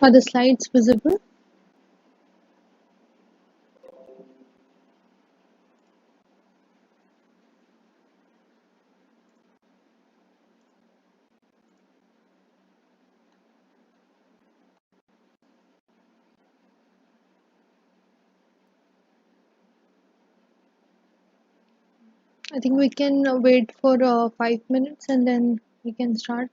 Are the slides visible? I think we can wait for 5 minutes and then we can start.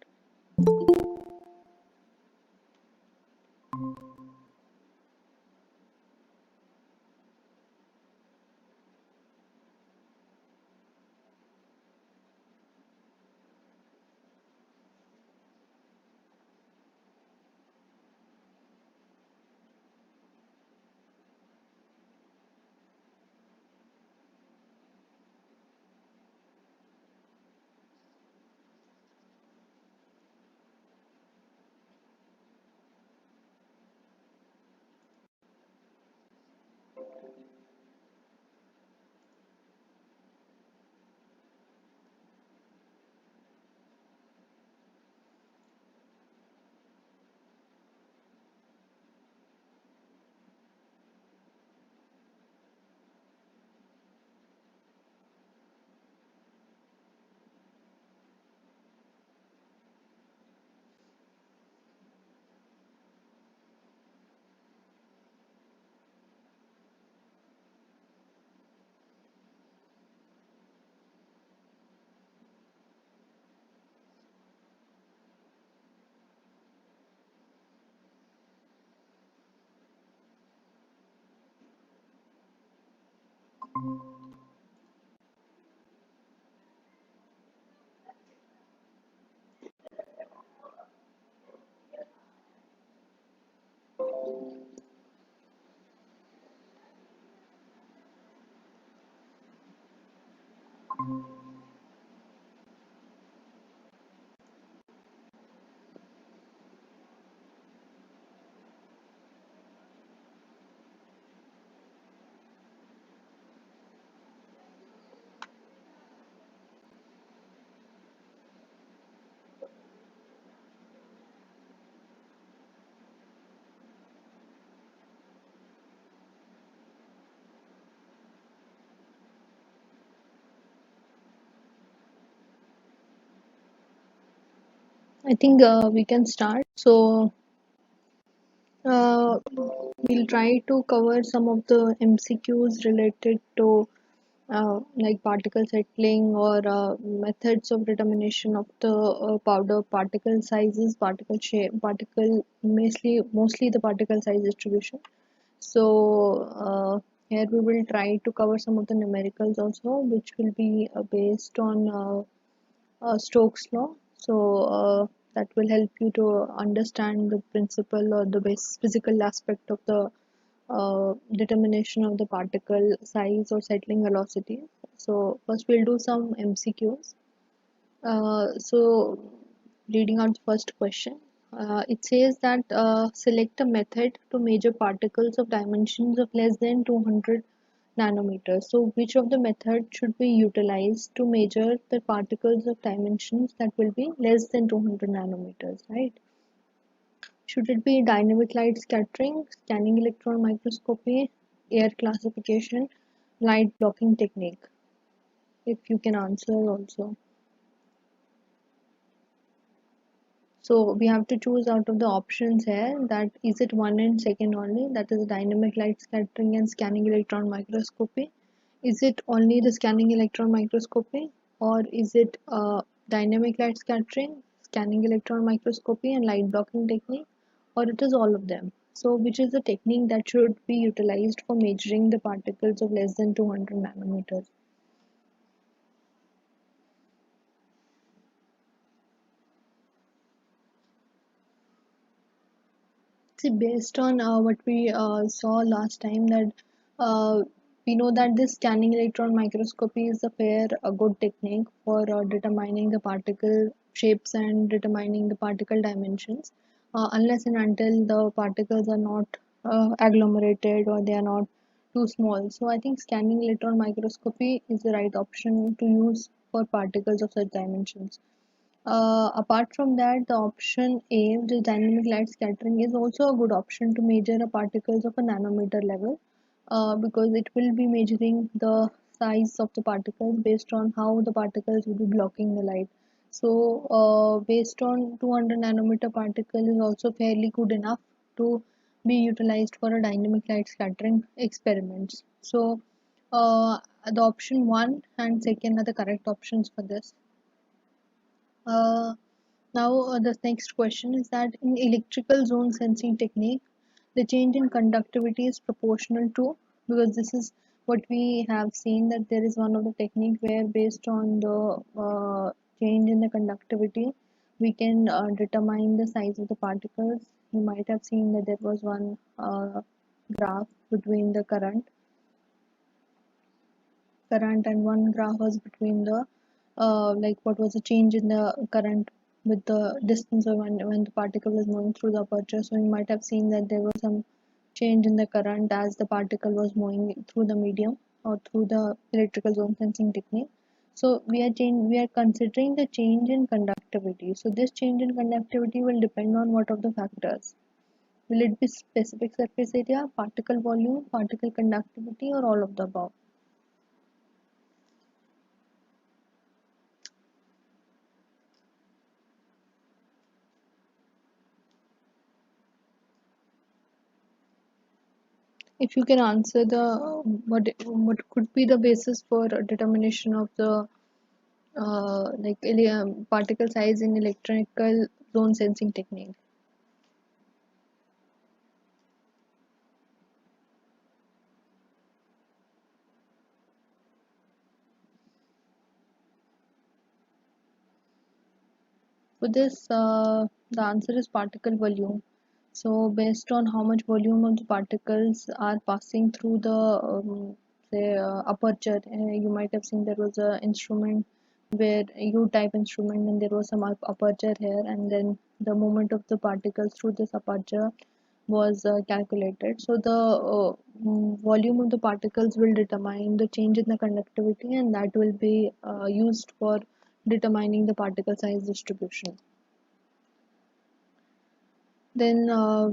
I think we can start. So uh, we'll try to cover some of the MCQs related to like particle settling or methods of determination of the powder particle sizes, particle shape, particle mostly the particle size distribution. So here we will try to cover some of the numericals also, which will be based on Stokes law. So that will help you to understand the principle or the base physical aspect of the determination of the particle size or settling velocity. So first we'll do some MCQs. So reading out the first question, it says that select a method to measure particles of dimensions of less than 200 nanometers. So which of the methods should be utilized to measure the particles of dimensions that will be less than 200 nanometers, right? Should it be dynamic light scattering, scanning electron microscopy, air classification, light blocking technique? If you can answer also. So we have to choose out of the options here, that is it one and second only, that is dynamic light scattering and scanning electron microscopy. Is it only the scanning electron microscopy, or is it dynamic light scattering, scanning electron microscopy and light blocking technique, or it is all of them? So which is the technique that should be utilized for measuring the particles of less than 200 nanometers? See, based on what we saw last time, that uh, we know that this scanning electron microscopy is a good technique for determining the particle shapes and determining the particle dimensions, unless and until the particles are not agglomerated or they are not too small. So I think scanning electron microscopy is the right option to use for particles of such dimensions. Apart from that, the option A, which is dynamic light scattering, is also a good option to measure the particles of a nanometer level, because it will be measuring the size of the particles based on how the particles will be blocking the light. So, based on 200 nanometer particle is also fairly good enough to be utilized for a dynamic light scattering experiments. So, the option 1 and second are the correct options for this. Uh, Now, the next question is that in electrical zone sensing technique, the change in conductivity is proportional to, because this is what we have seen, that there is one of the technique where based on the change in the conductivity, we can determine the size of the particles. You might have seen that there was one graph between the current and one graph was between the like what was the change in the current with the distance of when the particle was moving through the aperture. So you might have seen that there was some change in the current as the particle was moving through the medium or through the electrical zone sensing technique. So we are considering the change in conductivity. So this change in conductivity will depend on what of the factors. Will it be specific surface area, particle volume, particle conductivity, or all of the above? If you can answer the what could be the basis for determination of the particle size in electrical zone sensing technique? For this, the answer is particle volume. So based on how much volume of the particles are passing through the say aperture, you might have seen there was a instrument where U type instrument and there was some aperture here, and then the movement of the particles through this aperture was calculated. So the volume of the particles will determine the change in the conductivity, and that will be used for determining the particle size distribution. Then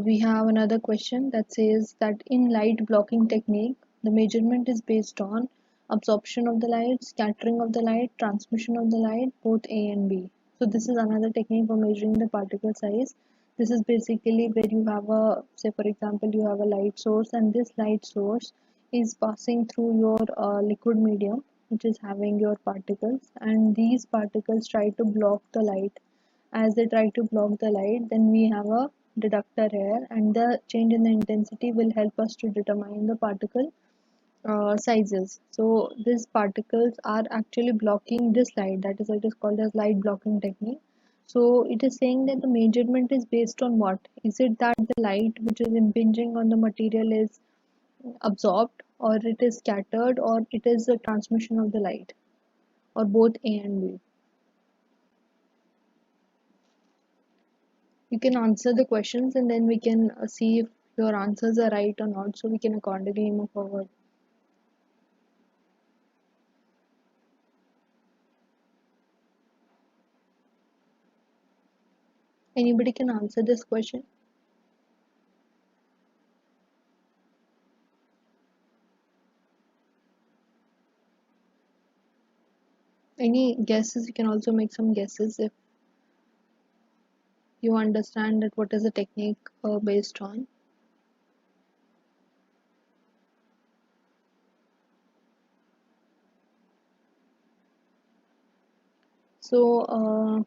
we have another question that says that in light blocking technique, the measurement is based on absorption of the light, scattering of the light, transmission of the light, both A and B. So this is another technique for measuring the particle size. This is basically where you have a, say for example, you have a light source, and this light source is passing through your liquid medium, which is having your particles, and these particles try to block the light. As they try to block the light, then we have a detector here, and the change in the intensity will help us to determine the particle sizes. So these particles are actually blocking this light, that is why it is called as light blocking technique. So it is saying that the measurement is based on what? Is it that the light which is impinging on the material is absorbed, or it is scattered, or it is the transmission of the light, or both A and B? You can answer the questions, and then we can see if your answers are right or not, so we can accordingly move forward. Anybody can answer this question? Any guesses? You can also make some guesses if you understand that what is the technique based on. So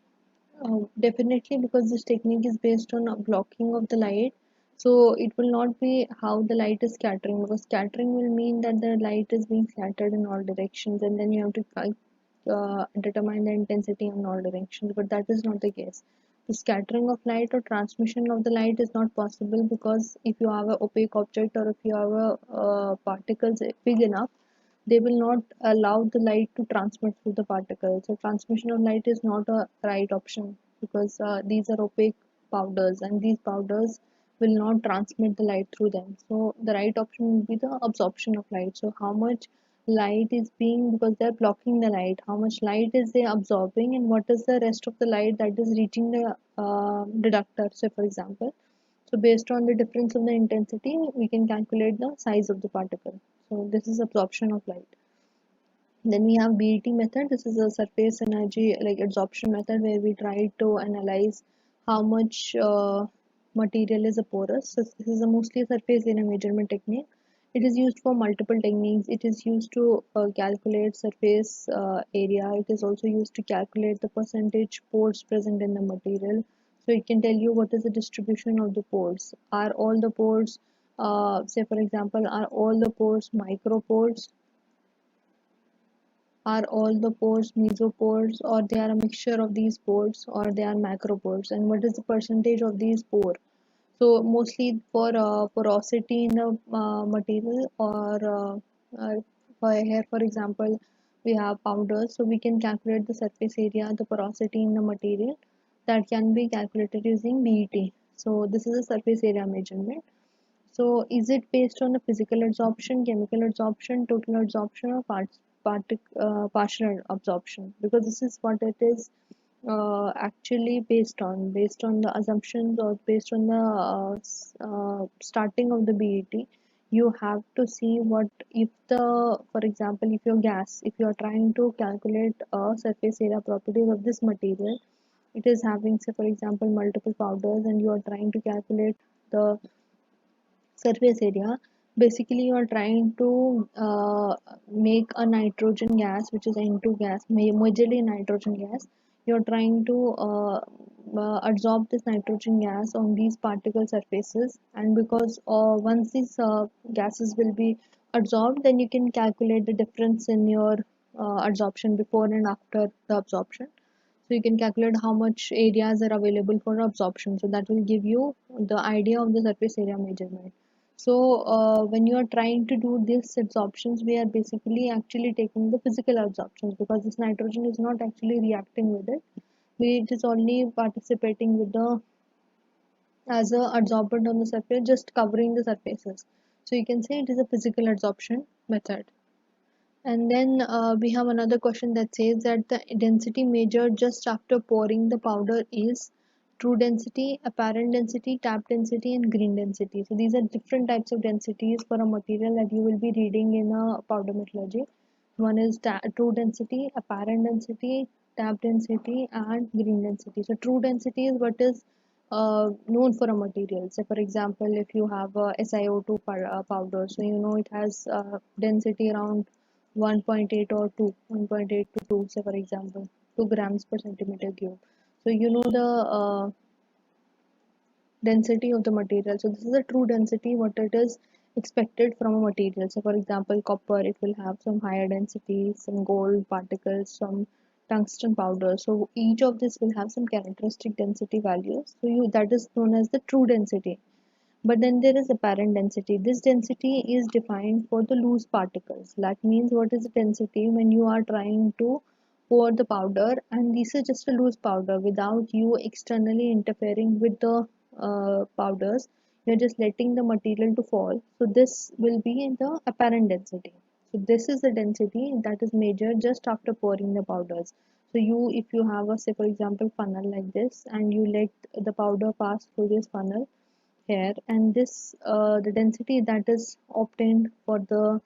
definitely, because this technique is based on a blocking of the light, so it will not be how the light is scattering, because scattering will mean that the light is being scattered in all directions, and then you have to determine the intensity in all directions, but that is not the case. The scattering of light or transmission of the light is not possible, because if you have an opaque object, or if you have a particles big enough, they will not allow the light to transmit through the particles. So transmission of light is not a right option, because these are opaque powders, and these powders will not transmit the light through them. So the right option will be the absorption of light. So how much light is being, because they're blocking the light, how much light is they absorbing, and what is the rest of the light that is reaching the detector. So for example, so based on the difference of the intensity, we can calculate the size of the particle. So this is absorption of light. Then we have BET method. This is a surface energy like absorption method, where we try to analyze how much material is a porous. So this is a mostly surface area measurement technique. It is used for multiple techniques. It is used to calculate surface area. It is also used to calculate the percentage pores present in the material. So it can tell you what is the distribution of the pores. Are all the pores, say for example, are all the pores micropores? Are all the pores mesopores, or they are a mixture of these pores, or they are macropores, and what is the percentage of these pore? So mostly for porosity in the material, or for here for example, we have powders, so we can calculate the surface area, the porosity in the material, that can be calculated using BET. So this is a surface area measurement. So is it based on the physical absorption, chemical absorption, total absorption, or partial absorption? Because this is what it is actually based on the assumptions, or based on the starting of the BET. You have to see what if the, for example, if your gas, if you are trying to calculate surface area properties of this material, it is having, say for example, multiple powders, and you are trying to calculate the surface area. Basically you are trying to make a nitrogen gas, which is N2 gas, majorly nitrogen gas. You're trying to absorb this nitrogen gas on these particle surfaces, and because once these gases will be absorbed, then you can calculate the difference in your absorption before and after the absorption. So you can calculate how much areas are available for absorption, so that will give you the idea of the surface area measurement. So when you are trying to do this absorptions, we are basically actually taking the physical absorptions, because this nitrogen is not actually reacting with it. It is only participating with the as a adsorbent on the surface, just covering the surfaces. So you can say it is a physical adsorption method. And then we have another question that says that the density measured just after pouring the powder is true density, apparent density, tap density, and green density. So these are different types of densities for a material that you will be reading in a powder metallurgy. One is true density, apparent density, tap density, and green density. So true density is what is known for a material. So for example, if you have a SiO2 powder, so you know it has density around 1.8 or 2, 1.8 to 2, say for example, 2 grams per centimeter cube. So you know the density of the material. So this is a true density, what it is expected from a material. So for example, copper, it will have some higher density, some gold particles, some tungsten powder. So each of this will have some characteristic density values. So you, that is known as the true density. But then there is apparent density. This density is defined for the loose particles. That means what is the density when you are trying to pour the powder, and this is just a loose powder without you externally interfering with the powders. You're just letting the material to fall. So this will be in the apparent density. So this is the density that is measured just after pouring the powders. So you, if you have a, say for example, funnel like this, and you let the powder pass through this funnel here, and this the density that is obtained for the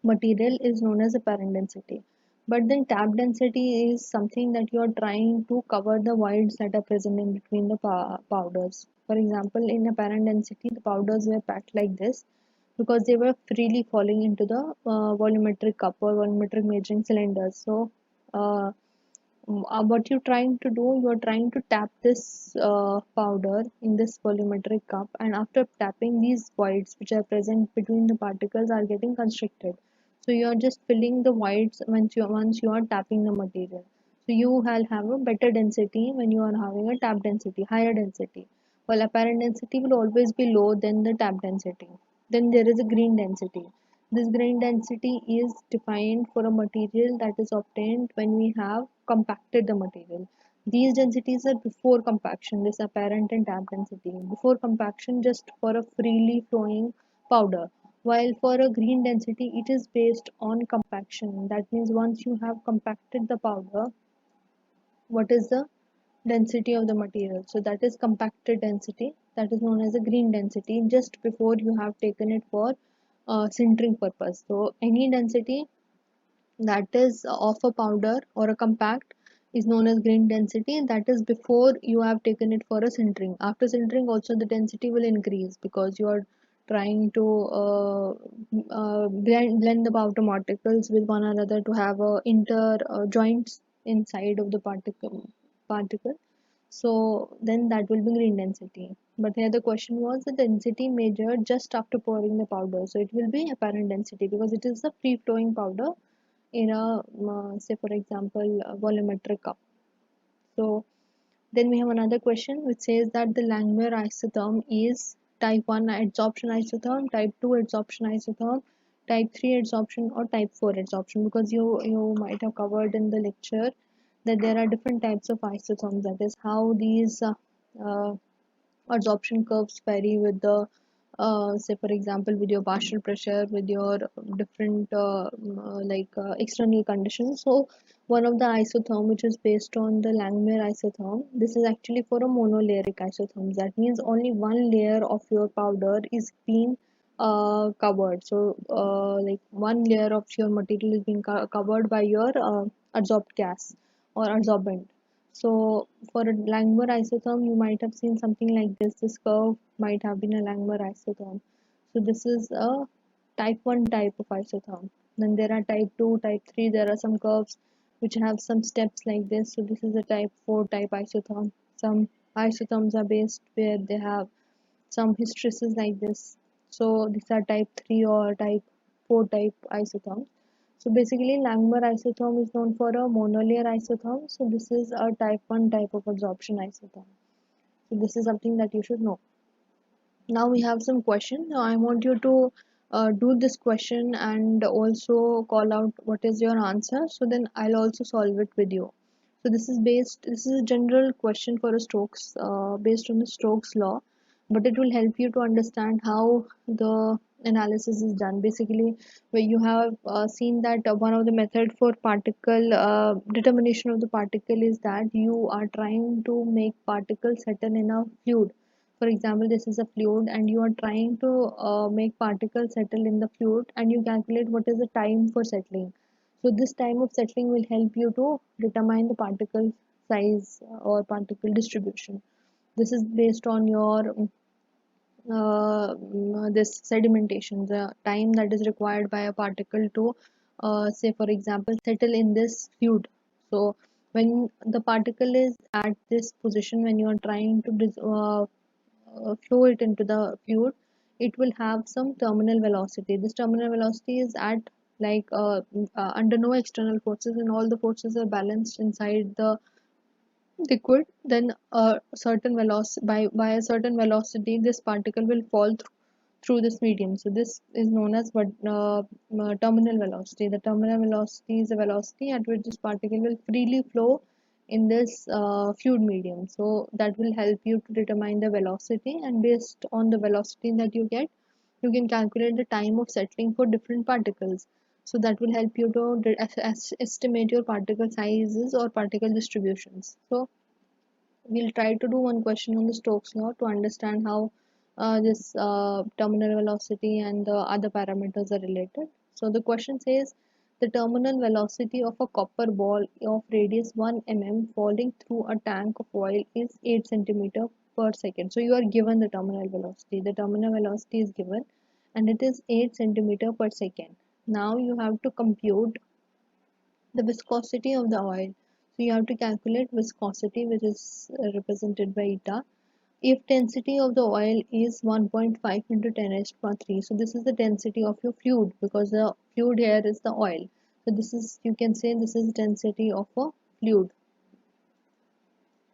material is known as apparent density. But then tap density is something that you are trying to cover the voids that are present in between the powders. For example, in apparent density, the powders were packed like this because they were freely falling into the volumetric cup or volumetric measuring cylinders. So uh, what you're trying to do, you're trying to tap this powder in this volumetric cup, and after tapping, these voids which are present between the particles are getting constricted. So you are just filling the voids once you are tapping the material. So you will have a better density when you are having a tap density, higher density, while apparent density will always be low than the tap density. Then there is a green density. This grain density is defined for a material that is obtained when we have compacted the material. These densities are before compaction, this apparent and tap density. Before compaction, just for a freely flowing powder. While for a green density, it is based on compaction. That means once you have compacted the powder, what is the density of the material? So that is compacted density. That is known as a green density just before you have taken it for sintering purpose. So any density that is of a powder or a compact is known as green density. That is before you have taken it for a sintering. After sintering also the density will increase because you are trying to blend the powder particles with one another to have a inter joints inside of the particle. So then that will be green density. But here the question was the density measured just after pouring the powder. So it will be apparent density because it is a free flowing powder in a say for example a volumetric cup. So then we have another question which says that the Langmuir isotherm is type 1 adsorption isotherm, type 2 adsorption isotherm, type 3 adsorption or type 4 adsorption, because you might have covered in the lecture that there are different types of isotherms, that is how these uh, adsorption curves vary with the say for example with your partial pressure, with your different external conditions. So one of the isotherm which is based on the Langmuir isotherm, this is actually for a monolayeric isotherm. That means only one layer of your powder is being covered. So like one layer of your material is being covered by your adsorbed gas or adsorbent. So for a Langmuir isotherm, you might have seen something like this. This curve might have been a Langmuir isotherm. So this is a type 1 type of isotherm. Then there are type 2, type 3. There are some curves which have some steps like this. So this is a type 4 type isotherm. Some isotherms are based where they have some hysteresis like this. So these are type 3 or type 4 type isotherms. So basically Langmuir isotherm is known for a monolayer isotherm. So this is a type 1 type of adsorption isotherm. So this is something that you should know. Now we have some question. Now I want you to do this question and also call out what is your answer. So then I'll also solve it with you. So this is a general question for a Stokes based on the Stokes law, but it will help you to understand how the analysis is done. Basically, where you have seen that one of the method for particle determination of the particle is that you are trying to make particles settle in a fluid. For example, this is a fluid and you are trying to make particles settle in the fluid, and you calculate what is the time for settling. So this time of settling will help you to determine the particle size or particle distribution. This is based on your this sedimentation, the time that is required by a particle to say for example settle in this fluid. So when the particle is at this position, when you are trying to flow it into the fluid, it will have some terminal velocity. This terminal velocity is at under no external forces, and all the forces are balanced inside the liquid. Then a certain velocity, by a certain velocity, this particle will fall through this medium. So this is known as what terminal velocity. The terminal velocity is the velocity at which this particle will freely flow in this fluid medium. So that will help you to determine the velocity, and based on the velocity that you get, you can calculate the time of settling for different particles. So that will help you to estimate your particle sizes or particle distributions. So we'll try to do one question on the Stokes law to understand how this terminal velocity and the other parameters are related. So the question says the terminal velocity of a copper ball of radius 1 mm falling through a tank of oil is 8 centimeter per second. So you are given the terminal velocity. The terminal velocity is given and it is 8 centimeter per second. Now you have to compute the viscosity of the oil. So you have to calculate viscosity, which is represented by eta. If density of the oil is 1.5 into 10 raised power 3, so this is the density of your fluid, because the fluid here is the oil. So this is, you can say this is density of a fluid,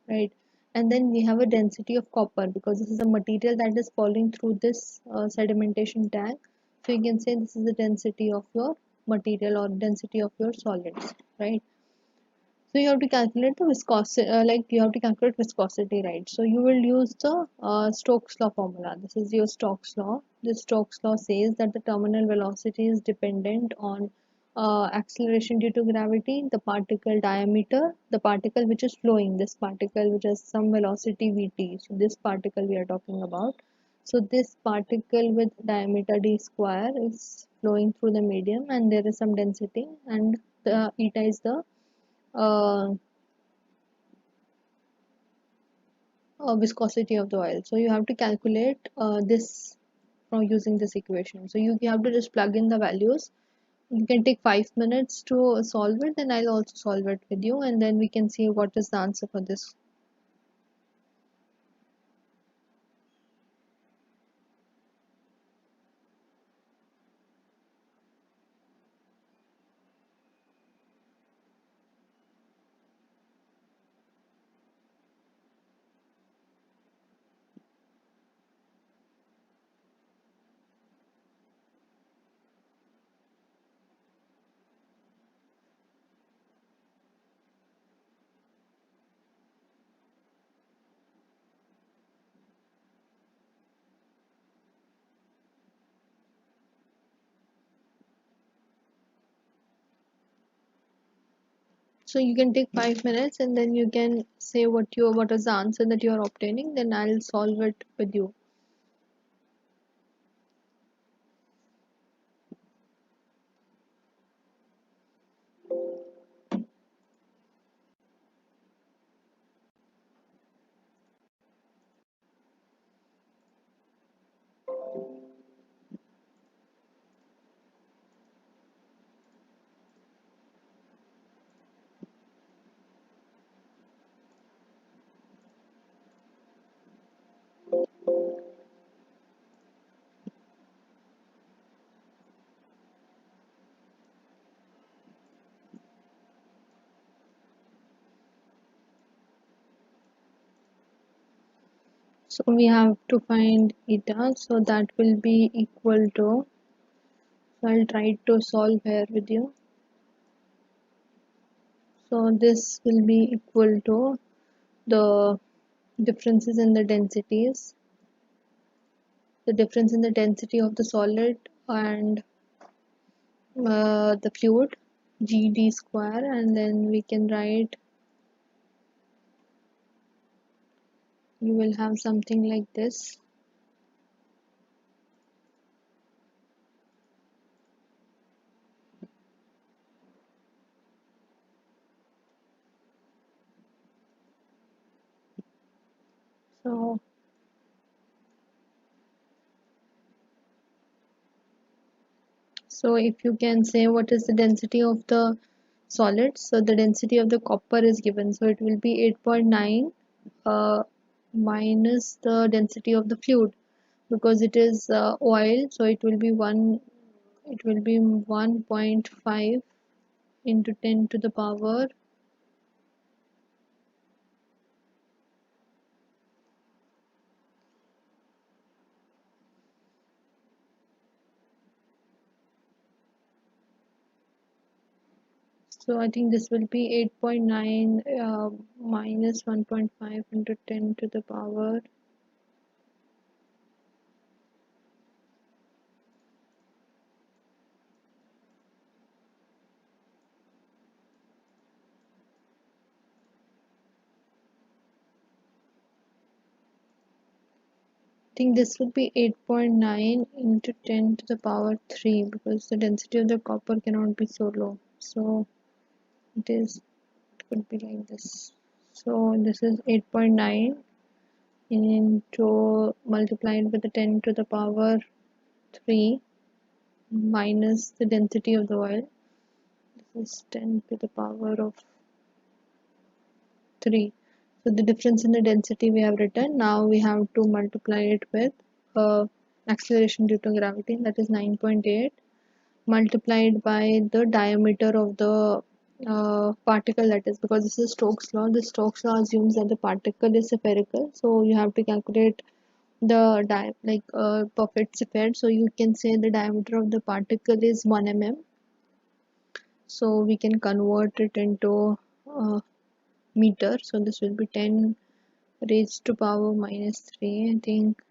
right? And then we have a density of copper, because this is a material that is falling through this sedimentation tank. So you can say this is the density of your material or density of your solids, right? So you have to calculate the viscosity, like you have to calculate viscosity, right? So you will use the Stokes law formula. This is your Stokes law. This Stokes law says that the terminal velocity is dependent on acceleration due to gravity, the particle diameter, the particle which is flowing, this particle which has some velocity vt. So this particle we are talking about. So this particle with diameter d square is flowing through the medium, and there is some density, and the eta is the uh, viscosity of the oil. So you have to calculate this from using this equation. So you have to just plug in the values. You can take 5 minutes to solve it, and I'll also solve it with you, and then we can see what is the answer for this. So you can take 5 minutes, and then you can say what is the answer that you are obtaining. Then I'll solve it with you. So we have to find eta. So that will be equal to. So I'll try to solve here with you. So this will be equal to the differences in the densities, the difference in the density of the solid and the fluid, gd square, and then we can write, you will have something like this. So if you can say what is the density of the solid, so the density of the copper is given, so it will be 8.9 minus the density of the fluid, because it is oil, so it will be 1.5 into 10 to the power. So I think this will be 8.9 minus 1.5 into 10 to the power. I think this would be 8.9 into 10 to the power 3, because the density of the copper cannot be so low. So it could be like this. So this is 8.9 into multiplied with the 10 to the power 3 minus the density of the oil. This is 10 to the power of 3. So the difference in the density we have written. Now we have to multiply it with acceleration due to gravity, that is 9.8, multiplied by the diameter of the particle, that is, because this is Stokes law. The Stokes law assumes that the particle is spherical, so you have to calculate the perfect sphere. So you can say the diameter of the particle is 1 mm. So we can convert it into meter. So this will be 10 raised to power minus 3, I think.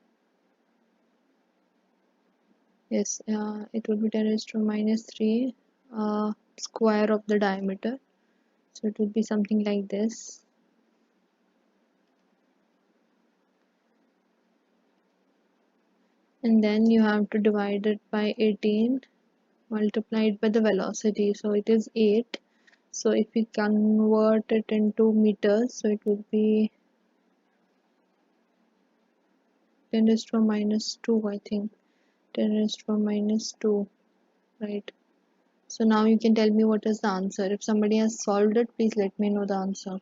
Yes, it will be 10 raised to minus 3 square of the diameter. So it will be something like this. And then you have to divide it by 18 multiplied by the velocity. So it is 8. So if we convert it into meters, so it would be 10 raised to minus 2, I think. 10 raised to minus 2, right? So now you can tell me what is the answer. If somebody has solved it, please let me know the answer.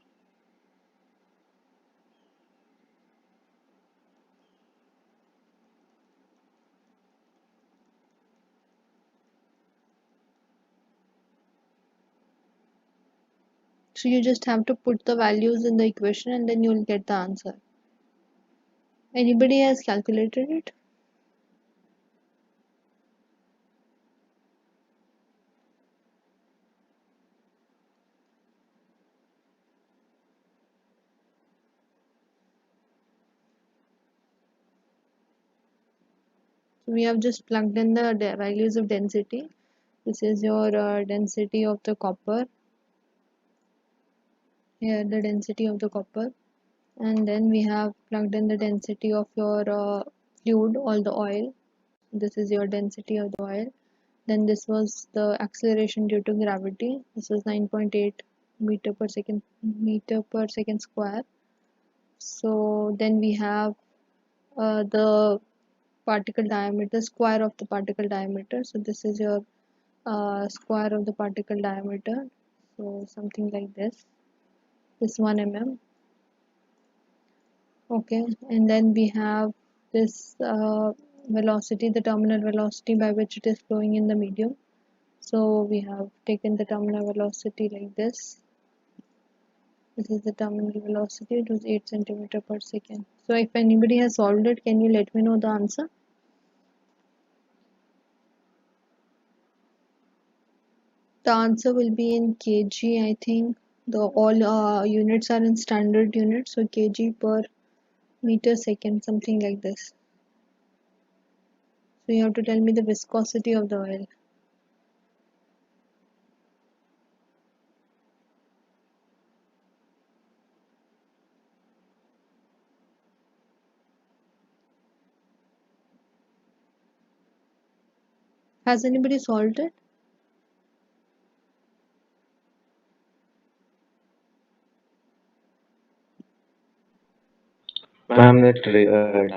So you just have to put the values in the equation and then you'll get the answer. Anybody has calculated it? So we have just plugged in the values of density. This is your density of the copper. Here the density of the copper. And then we have plugged in the density of your fluid or the oil. This is your density of the oil. Then this was the acceleration due to gravity. This was 9.8 meter per second square. So then we have the particle diameter, square of the particle diameter. So this is your square of the particle diameter. So something like this 1 mm. Okay, and then we have this velocity, the terminal velocity by which it is flowing in the medium. So we have taken the terminal velocity like this. This is the terminal velocity. It was 8 centimeter per second. So if anybody has solved it, can you let me know the answer? The answer will be in kg, I think. The all units are in standard units, so kg per meter second, something like this. So you have to tell me the viscosity of the oil. Has anybody solved it? Ma'am, that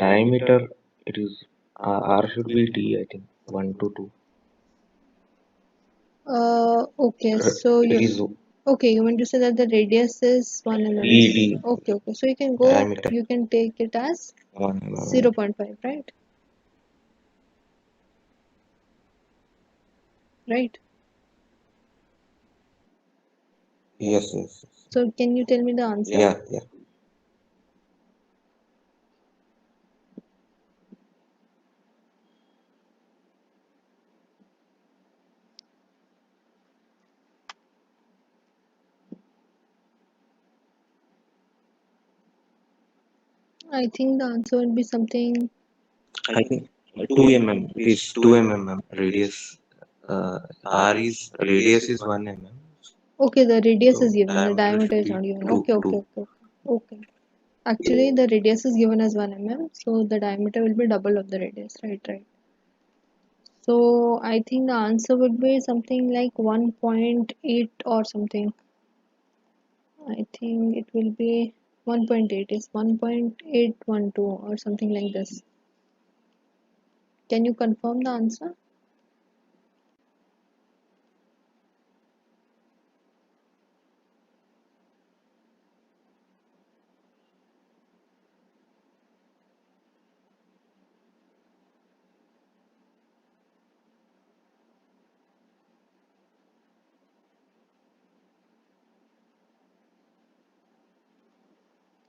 diameter, it is R should be D, I think, 1 to 2. Okay, so It you is okay, you want to say that the radius is 1 D, mm. D, Okay, so you can go, diameter you can take it as 1 mm. 0.5, right? Right. Yes, yes. So can you tell me the answer? Yeah, yeah. I think the answer will be something. I think 2 mm. It is 2 mm radius. R is radius is 1 mm. Okay, the radius is So given, the diameter diameter should is be not given. 2, Okay, okay, 2. okay, okay. Okay. Actually, the radius is given as 1 mm, so the diameter will be double of the radius. Right, right. So I think the answer would be something like 1.8 or something. I think it will be 1.8 is 1.812 or something like this. Can you confirm the answer?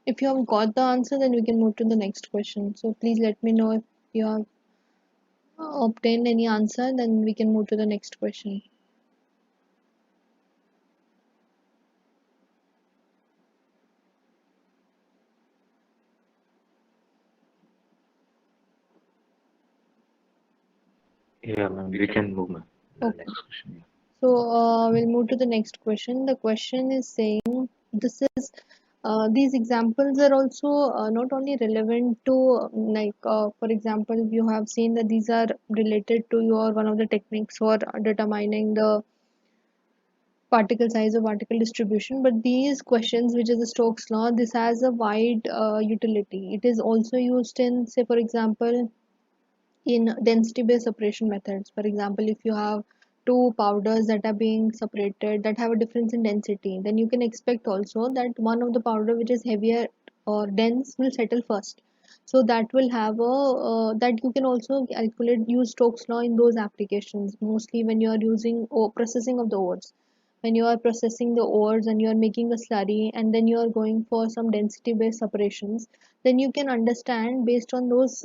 If you have got the answer, then we can move to the next question. So please let me know if you have obtained any answer, then we can move to the next question. Yeah, ma'am. We can move, ma'am. The Okay. next question. So we'll move to the next question. The question is saying this is these examples are also not only relevant to for example, you have seen that these are related to your one of the techniques for determining the particle size or particle distribution, but these questions, which is the Stokes law, this has a wide utility. It is also used in, say, for example, in density based separation methods. For example, if you have two powders that are being separated that have a difference in density, then you can expect also that one of the powder which is heavier or dense will settle first. So that will have a that you can also calculate, use Stokes law in those applications, mostly when you are using processing of the ores. When you are processing the ores and you are making a slurry and then you are going for some density based separations, then you can understand based on those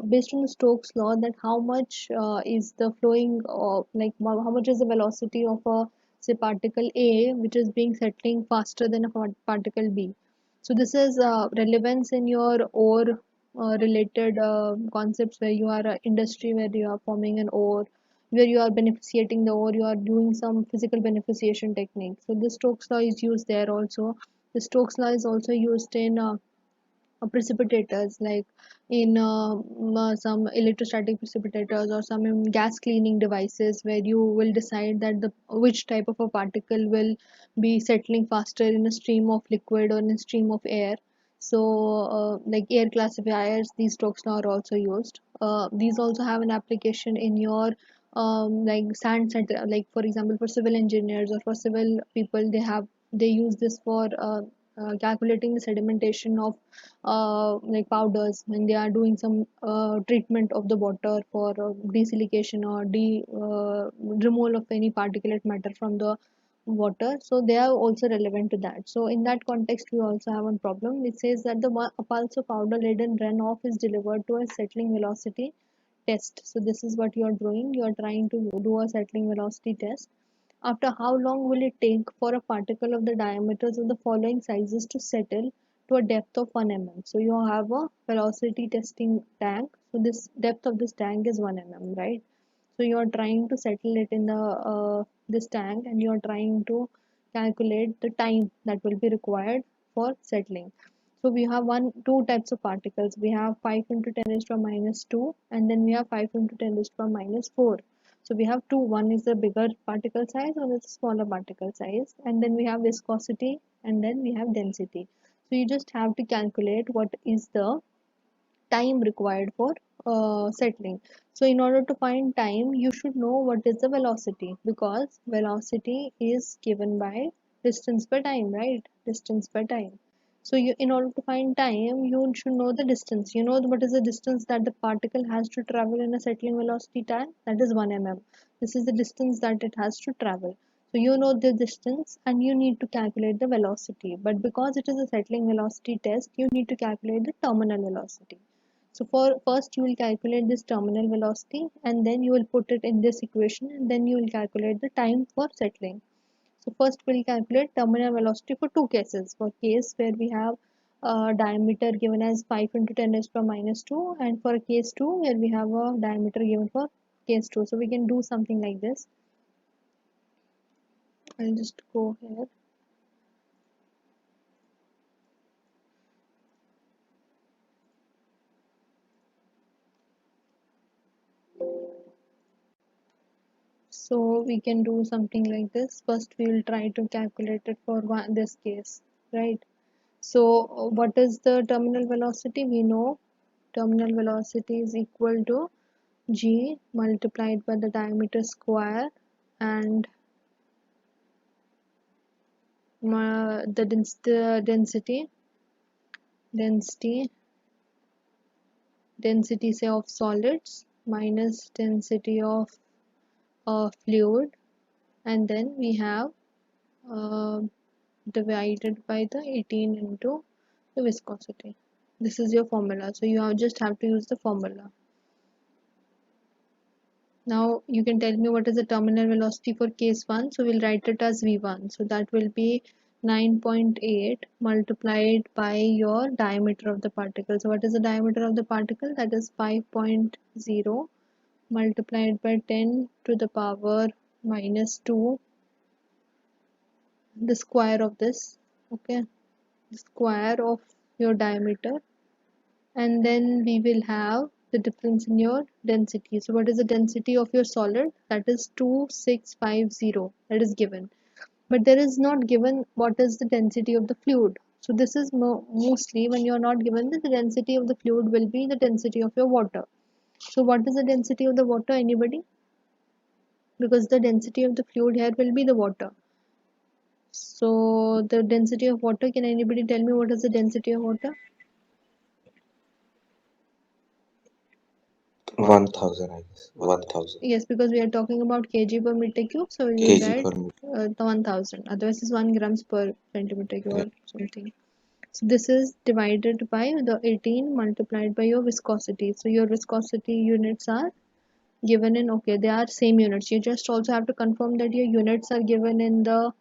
based on the Stokes law that how much is the flowing how much is the velocity of a, say, particle A which is being settling faster than a particle B. So this is relevance in your ore related concepts, where you are a industry where you are forming an ore, where you are beneficiating the ore, you are doing some physical beneficiation technique. So the Stokes law is used there also. The Stokes law is also used in precipitators, like in some electrostatic precipitators or some in gas cleaning devices, where you will decide that the which type of a particle will be settling faster in a stream of liquid or in a stream of air. So like air classifiers, these Stokes law are also used. These also have an application in your like sand center, like for example for civil engineers or for civil people, they use this for calculating the sedimentation of like powders when they are doing some treatment of the water for desilication or removal of any particulate matter from the water. So they are also relevant to that. So in that context, we also have one problem. It says that a pulse of powder laden runoff is delivered to a settling velocity test. So this is what you are doing. You are trying to do a settling velocity test. After how long will it take for a particle of the diameters of the following sizes to settle to a depth of 1 mm? So you have a velocity testing tank. So this depth of this tank is 1 mm, right? So you are trying to settle it in the this tank, and you are trying to calculate the time that will be required for settling. So we have two types of particles. We have 5 into 10 raised to the minus 2, and then we have 5 into 10 raised to the minus 4. So we have two. One is the bigger particle size, one is the smaller particle size, and then we have viscosity, and then we have density. So you just have to calculate what is the time required for settling. So in order to find time, you should know what is the velocity, because velocity is given by distance by time, right? Distance by time. So you, in order to find time, you should know the distance. You know what is the distance that the particle has to travel in a settling velocity time? That is 1 mm. This is the distance that it has to travel. So you know the distance and you need to calculate the velocity. But because it is a settling velocity test, you need to calculate the terminal velocity. So for first you will calculate this terminal velocity, and then you will put it in this equation, and then you will calculate the time for settling. So first we'll calculate terminal velocity for two cases. For case where we have diameter given as 5 into 10 raised to the minus 2, and for case 2 where we have a diameter given for case 2. So we can do something like this. I'll just go here. So we can do something like this. First we will try to calculate it for this case, right? So what is the terminal velocity? We know terminal velocity is equal to g multiplied by the diameter square, and the density density say of solids minus density of fluid, and then we have uh, divided by the 18 into the viscosity. This is your formula. So you just have to use the formula. Now you can tell me what is the terminal velocity for case 1. So we'll write it as V1. So that will be 9.8 multiplied by your diameter of the particle. So what is the diameter of the particle? That is 5.0 multiplied by 10 to the power minus 2, the square of this, okay, the square of your diameter, and then we will have the difference in your density. So what is the density of your solid? That is 2650, that is given, but there is not given what is the density of the fluid. So this is mostly when you are not given the density of the fluid will be the density of your water. So what is the density of the water, anybody? Because the density of the fluid here will be the water. So the density of water, can anybody tell me what is the density of water? 1000, I guess. 1000 Yes, because we are talking about kg per meter cube, so we will kg get per meter. the 1000. Otherwise, it's 1 grams per centimeter cube Yeah. or something. So this is divided by the 18 multiplied by your viscosity. So your viscosity units are given in, okay, they are same units. You just also have to confirm that your units are given in the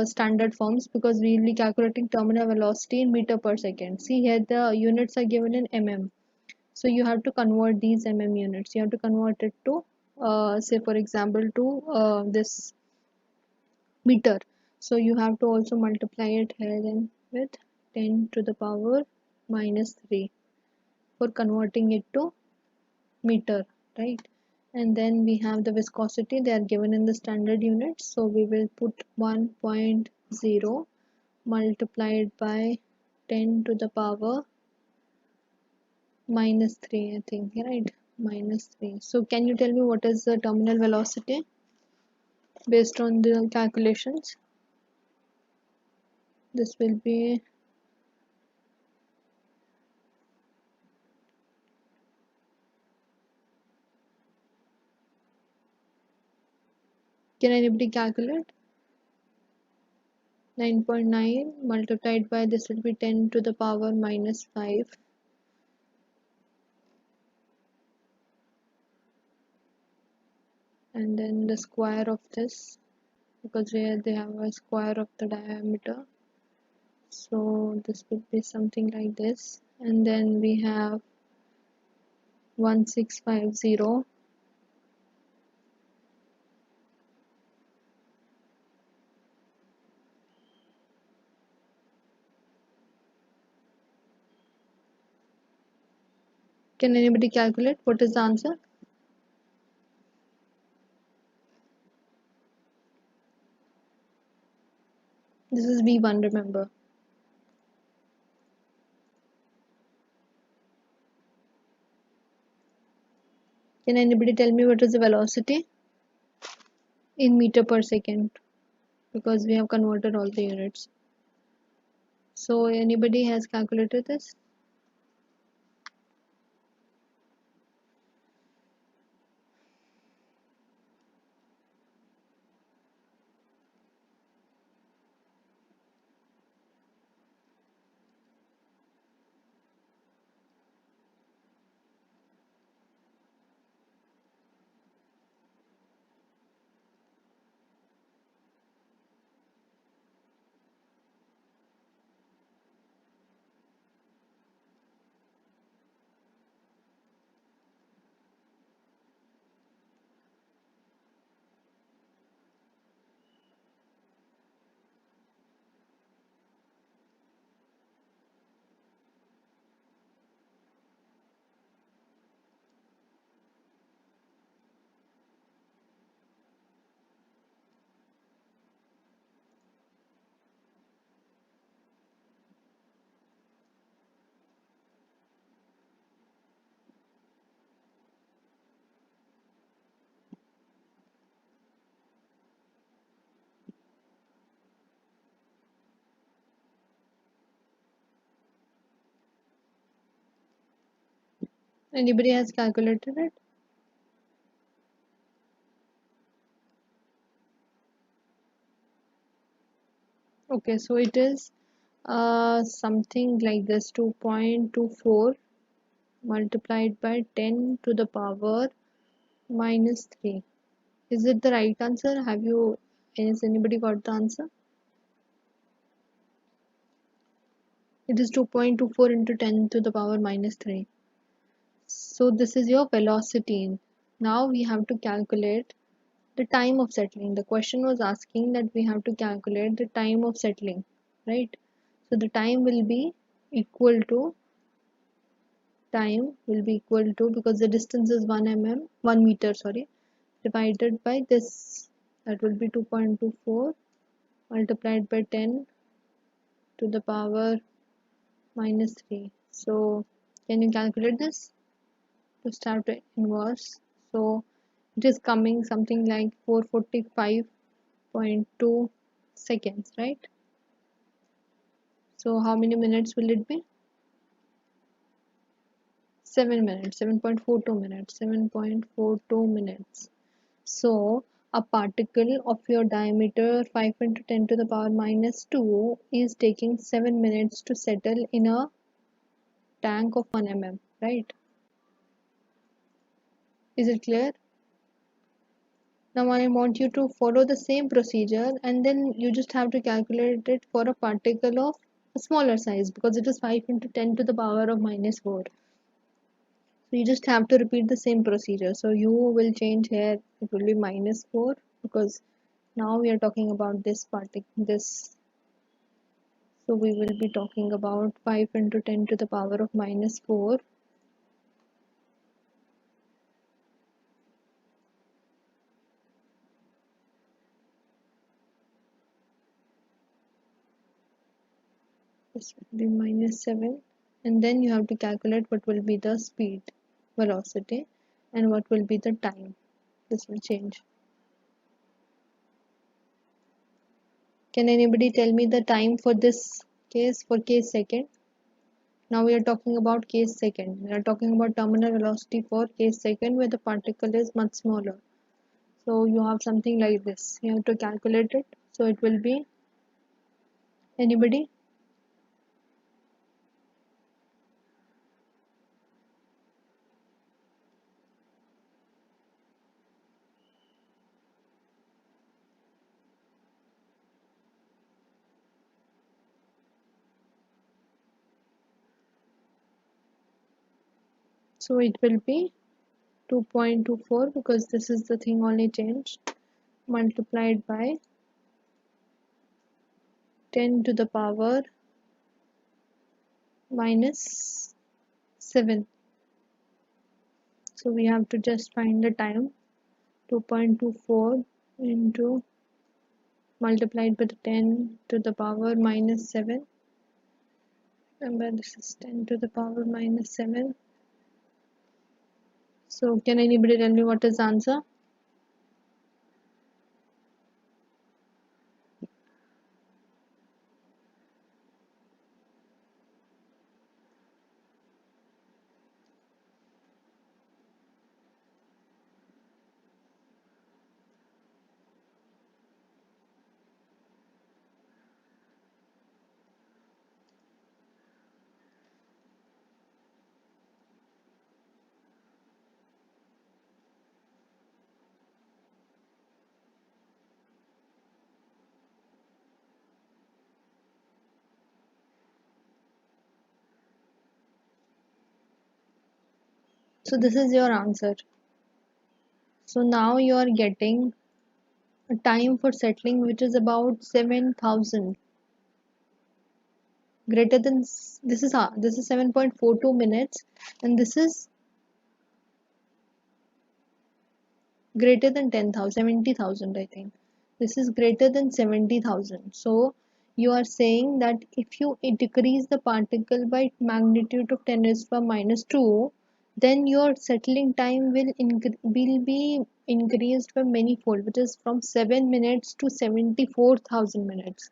standard forms, because we will be calculating terminal velocity in meter per second. See here the units are given in mm. So you have to convert these units. You have to convert it to say for example to this meter. So you have to also multiply it here then with 10 to the power minus 3 for converting it to meter, right? And then we have the viscosity, they are given in the standard units, so we will put 1.0 multiplied by 10 to the power minus 3, I think, right? Minus 3. So can you tell me what is the terminal velocity based on the calculations? This will be, can anybody calculate? 9.9 multiplied by this will be 10 to the power minus 5, and then the square of this, because here they have a square of the diameter, so this will be something like this, and then we have 1650. Can anybody calculate what is the answer? This is V1, remember. Can anybody tell me what is the velocity in meter per second? Because we have converted all the units. So anybody has calculated this? Anybody has calculated it? Okay, so it is something like this, 2.24 multiplied by 10 to the power minus 3. Is it the right answer? Has anybody got the answer? It is 2.24 into 10 to the power minus 3. So this is your velocity. Now we have to calculate the time of settling. The question was asking that we have to calculate the time of settling, right? So the time will be equal to because the distance is 1 meter, sorry, divided by this, that will be 2.24 multiplied by 10 to the power minus 3. So can you calculate this to start the inverse? So it is coming something like 445.2 seconds, right? So how many minutes will it be? 7 minutes, 7.42 minutes, 7.42 minutes. So a particle of your diameter 5 into 10 to the power minus 2 is taking 7 minutes to settle in a tank of 1 mm, right? Is it clear? Now I want you to follow the same procedure, and then you just have to calculate it for a particle of a smaller size because it is 5 into 10 to the power of minus 4. So you just have to repeat the same procedure. So u will change here, it will be minus 4 because now we are talking about this particle, this. So we will be talking about 5 into 10 to the power of minus 4. This will be minus 7. And then you have to calculate what will be the speed, velocity, and what will be the time. This will change. Can anybody tell me the time for this case, for case second? Now we are talking about case second. We are talking about terminal velocity for case second where the particle is much smaller. So you have something like this. You have to calculate it. So it will be, anybody? So it will be 2.24 because this is the thing only changed, multiplied by 10 to the power minus 7. So we have to just find the time. 2.24 into multiplied by the 10 to the power minus 7. Remember this is 10 to the power minus 7. So can anybody tell me what is the answer? So this is your answer. So now you are getting a time for settling which is about 7,000, greater than this is 7.42 minutes, and this is greater than 10,000, 70,000, I think. This is greater than 70,000. So you are saying that if you decrease the particle by magnitude of 10 raised to minus 2, then your settling time will be increased by many fold, which is from 7 minutes to 74,000 minutes.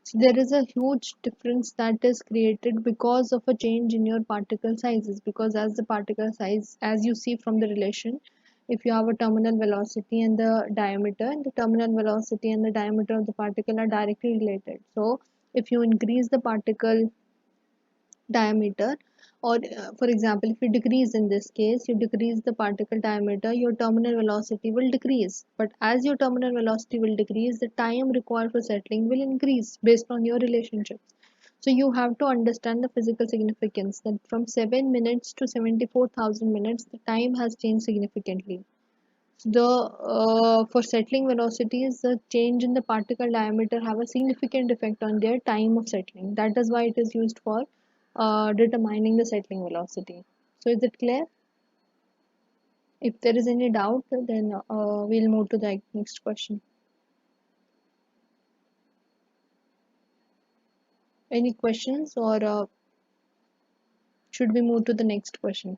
So there is a huge difference that is created because of a change in your particle sizes. Because as the particle size, as you see from the relation, if you have a terminal velocity and the diameter, the terminal velocity and the diameter of the particle are directly related. So if you increase the particle diameter, or for example if you decrease, in this case you decrease the particle diameter, your terminal velocity will decrease. But as your terminal velocity will decrease, the time required for settling will increase based on your relationships. So you have to understand the physical significance that from 7 minutes to 74,000 minutes, the time has changed significantly. The For settling velocities, the change in the particle diameter have a significant effect on their time of settling. That is why it is used for determining the settling velocity. So is it clear? If there is any doubt, then we'll move to the next question. Any questions, or should we move to the next question?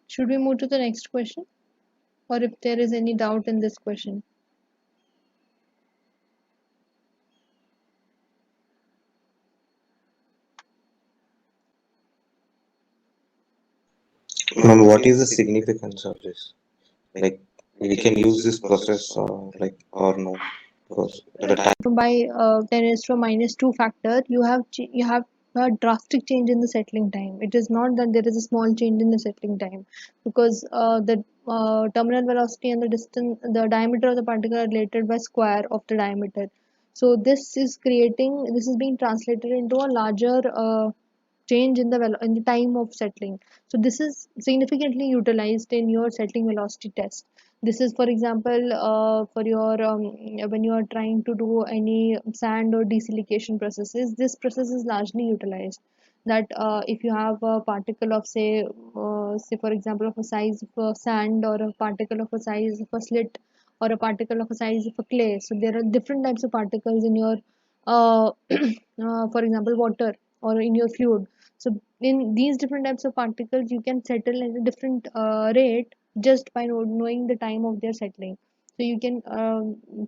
Should we move to the next question, or if there is any doubt in this question? Ma'am, what is the significance of this? Like, we can use this process, like, or no? Because the time. By 10 raised to minus 2 factor, you have a drastic change in the settling time. It is not that there is a small change in the settling time, because the terminal velocity and the distance, the diameter of the particle are related by square of the diameter. So this is being translated into a larger change in in the time of settling. So this is significantly utilized in your settling velocity test. This is, for example, for your when you are trying to do any sand or desilication processes, this process is largely utilized. That if you have a particle of say for example of a size of a sand, or a particle of a size of a slit, or a particle of a size of a clay. So there are different types of particles in your for example water, or in your fluid. So in these different types of particles, you can settle at a different rate just by knowing the time of their settling. So you can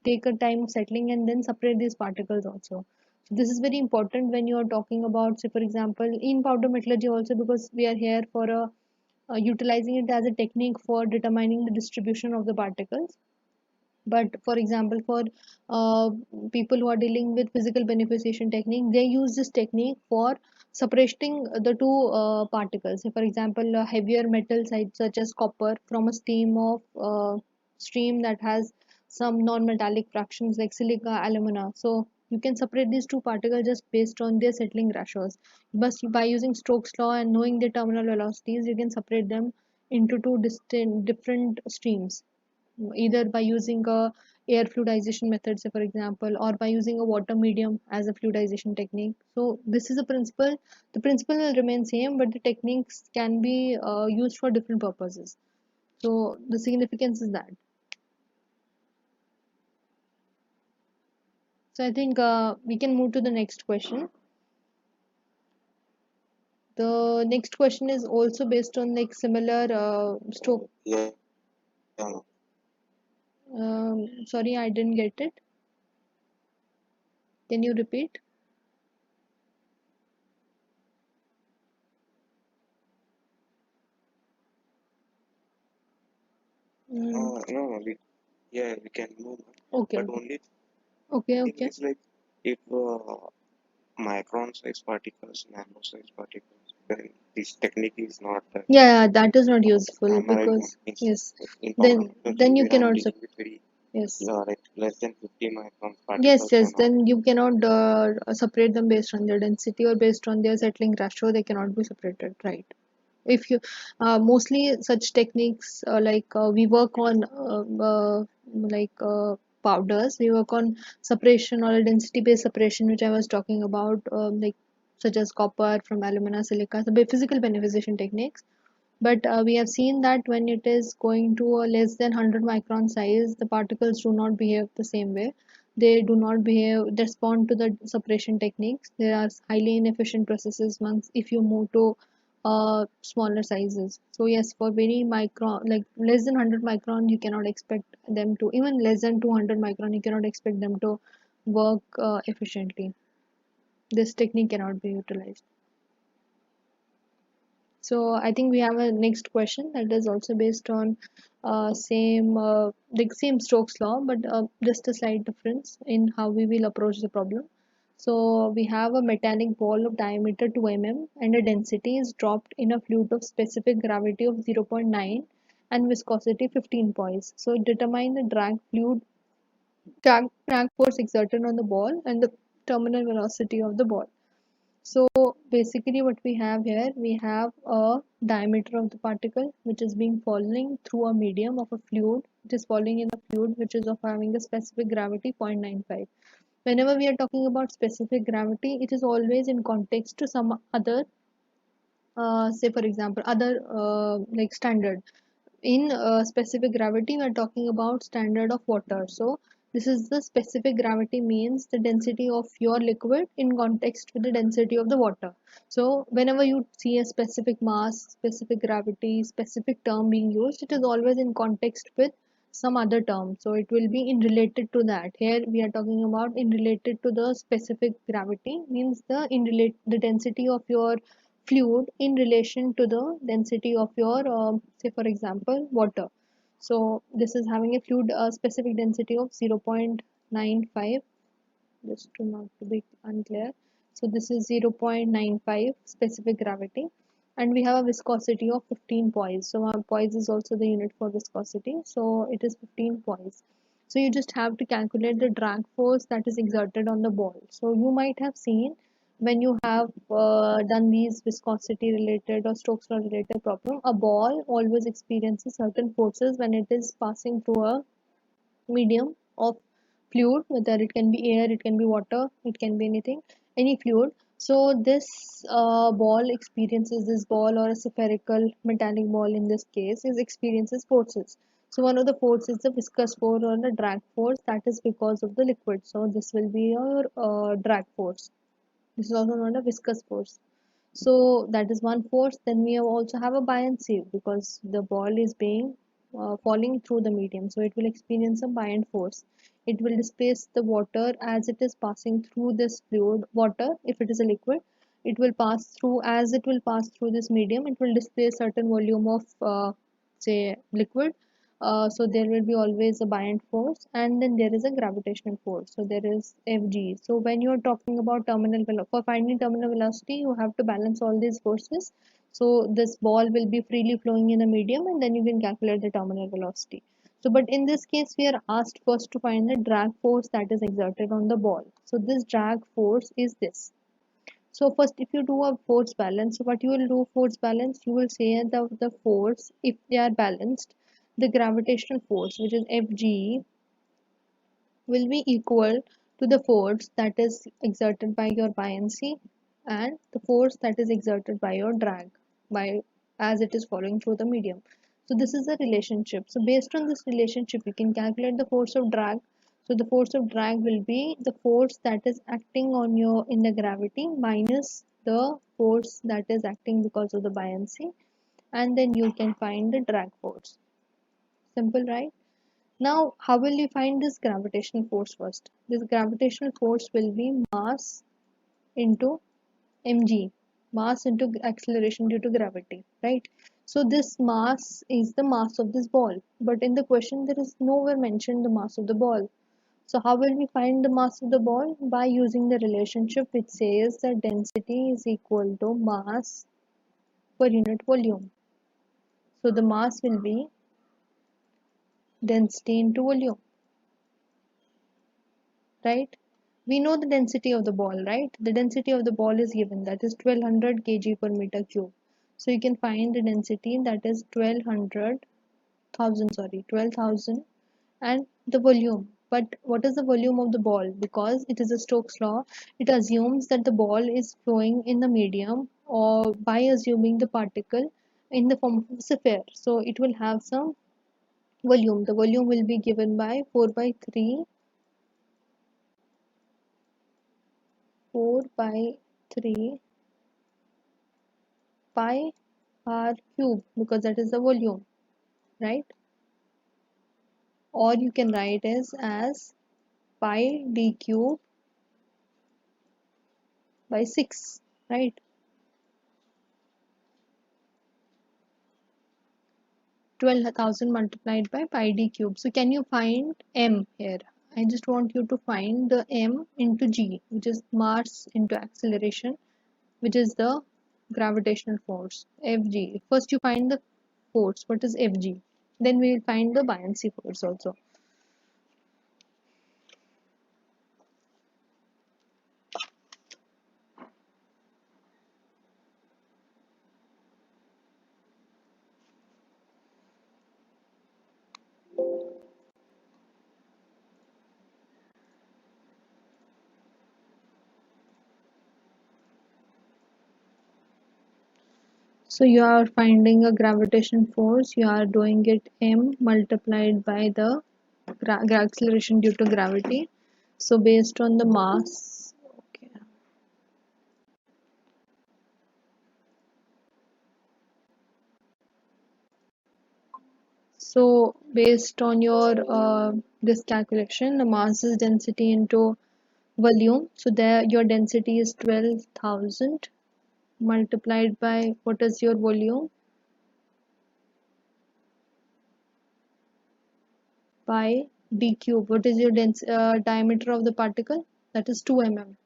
take a time of settling and then separate these particles also. So this is very important when you are talking about, say for example, in powder metallurgy also, because we are here for utilizing it as a technique for determining the distribution of the particles. But for example, for uh, people who are dealing with physical beneficiation technique, they use this technique for separating the two particles. So for example, heavier metals such as copper from a stream that has some non-metallic fractions like silica, alumina. So you can separate these two particles just based on their settling ratios. But by using Stokes law and knowing their terminal velocities, you can separate them into two distinct different streams, either by using a air fluidization method, say for example, or by using a water medium as a fluidization technique. So this is a principle. The principle will remain same, but the techniques can be used for different purposes. So the significance is that. So I think we can move to the next question. The next question is also based on like similar stroke. Yeah. Yeah. Sorry, I didn't get it. Can you repeat? Mm, No, yeah, we can move, okay, but okay, only okay, thing okay. is like, if micron size particles, nano size particles, then this technique is not that. Yeah, that is not useful Am I right, ma'am? because Means yes, in powder then metallurgy, you where I'm cannot dealing with very yes, like less than 50 micron yes, particles yes. and all. Then you cannot separate them based on their density or based on their settling ratio. They cannot be separated, right? If you mostly such techniques we work on like powders. We work on separation or density based separation, which I was talking about, like such as copper from alumina, silica, so physical beneficiation techniques. But we have seen that when it is going to a less than 100 micron size, the particles do not behave the same way. They do not behave, they respond to the separation techniques. There are highly inefficient processes once if you move to smaller sizes. So yes, for very micron, like less than 100 micron, you cannot expect them to, even less than 200 micron, you cannot expect them to work efficiently. This technique cannot be utilized. So I think we have a next question that is also based on same Stokes law, but just a slight difference in how we will approach the problem. So we have a metallic ball of diameter 2 mm and a density is dropped in a fluid of specific gravity of 0.9 and viscosity 15 poise. So determine the drag force exerted on the ball and the terminal velocity of the ball. So basically what we have here, we have a diameter of the particle which is being falling through a medium of a fluid. It is falling in a fluid which is of having a specific gravity 0.95. Whenever we are talking about specific gravity, it is always in context to some other, say for example, other like standard. In specific gravity, we are talking about standard of water. So this is the specific gravity means the density of your liquid in context with the density of the water. So whenever you see a specific mass, specific gravity, specific term being used, it is always in context with some other term. So it will be in related to that. Here we are talking about in related to the specific gravity means the density of your fluid in relation to the density of your say for example water. So this is having a fluid specific density of 0.95, just to not to be unclear. So this is 0.95 specific gravity and we have a viscosity of 15 poise. So poise is also the unit for viscosity. So it is 15 poise. So you just have to calculate the drag force that is exerted on the ball. So you might have seen when you have done these viscosity related or Stokes law related problem, a ball always experiences certain forces when it is passing through a medium of fluid, whether it can be air, it can be water, it can be anything, any fluid. So this this ball or a spherical metallic ball in this case is experiences forces. So one of the force is the viscous force or the drag force, that is because of the liquid. So this will be your drag force. This is also known as viscous force. So that is one force. Then we also have a buoyancy because the ball is being falling through the medium. So it will experience a buoyant force. It will displace the water as it is passing through this fluid. Water, if it is a liquid, it will pass through as it will pass through this medium. It will displace certain volume of say liquid. So there will be always a buoyant force and then there is a gravitational force. So there is Fg. So when you are talking about terminal velocity, for finding terminal velocity, you have to balance all these forces. So this ball will be freely flowing in a medium and then you can calculate the terminal velocity. So but in this case, we are asked first to find the drag force that is exerted on the ball. So this drag force is this. So first, if you do a force balance, so what you will do force balance, you will say the force, if they are balanced, the gravitational force, which is Fg, will be equal to the force that is exerted by your buoyancy and the force that is exerted by your drag by as it is falling through the medium. So this is the relationship. So based on this relationship, you can calculate the force of drag. So the force of drag will be the force that is acting on your in the gravity minus the force that is acting because of the buoyancy, and then you can find the drag force. Simple, right? Now, how will you find this gravitational force first? This gravitational force will be mass into mg, mass into acceleration due to gravity, right? So this mass is the mass of this ball, but in the question there is nowhere mentioned the mass of the ball. So how will we find the mass of the ball? By using the relationship which says that density is equal to mass per unit volume. So the mass will be density into volume, right? We know the density of the ball, right? The density of the ball is given, that is 1200 kg per meter cube. So you can find the density, that is 12,000, and the volume. But what is the volume of the ball? Because it is a Stokes law, it assumes that the ball is flowing in the medium or by assuming the particle in the form of a sphere. So it will have some volume. The volume will be given by 4 by 3 4 by 3 pi r cube, because that is the volume, right? Or you can write as pi d cube by 6, right? 12,000 multiplied by pi d cube. So can you find m here? I just want you to find the m into g, which is mass into acceleration, which is the gravitational force, Fg. First you find the force, what is Fg. Then we will find the buoyancy force also. So you are finding a gravitation force, you are doing it m multiplied by the acceleration due to gravity. So based on the mass, okay. So based on your this calculation, the mass is density into volume. So there your density is 12,000 multiplied by what is your volume, by d cube. What is your diameter of the particle? That is 2 mm.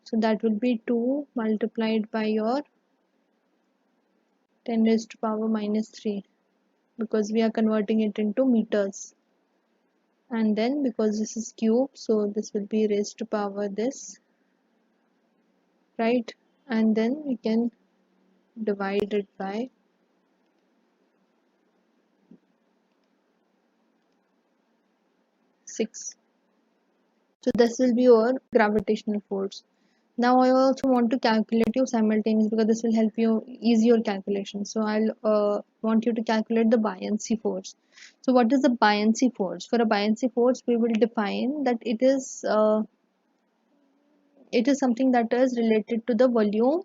So that will be 2 multiplied by your 10 raised to power minus 3, because we are converting it into meters. And then because this is cube, so this will be raised to power this, right? And then we can divide it by 6. So this will be your gravitational force. Now I also want to calculate you simultaneously, because this will help you ease your calculation. So I'll want you to calculate the buoyancy force. So what is the buoyancy force? For a buoyancy force, we will define that it is something that is related to the volume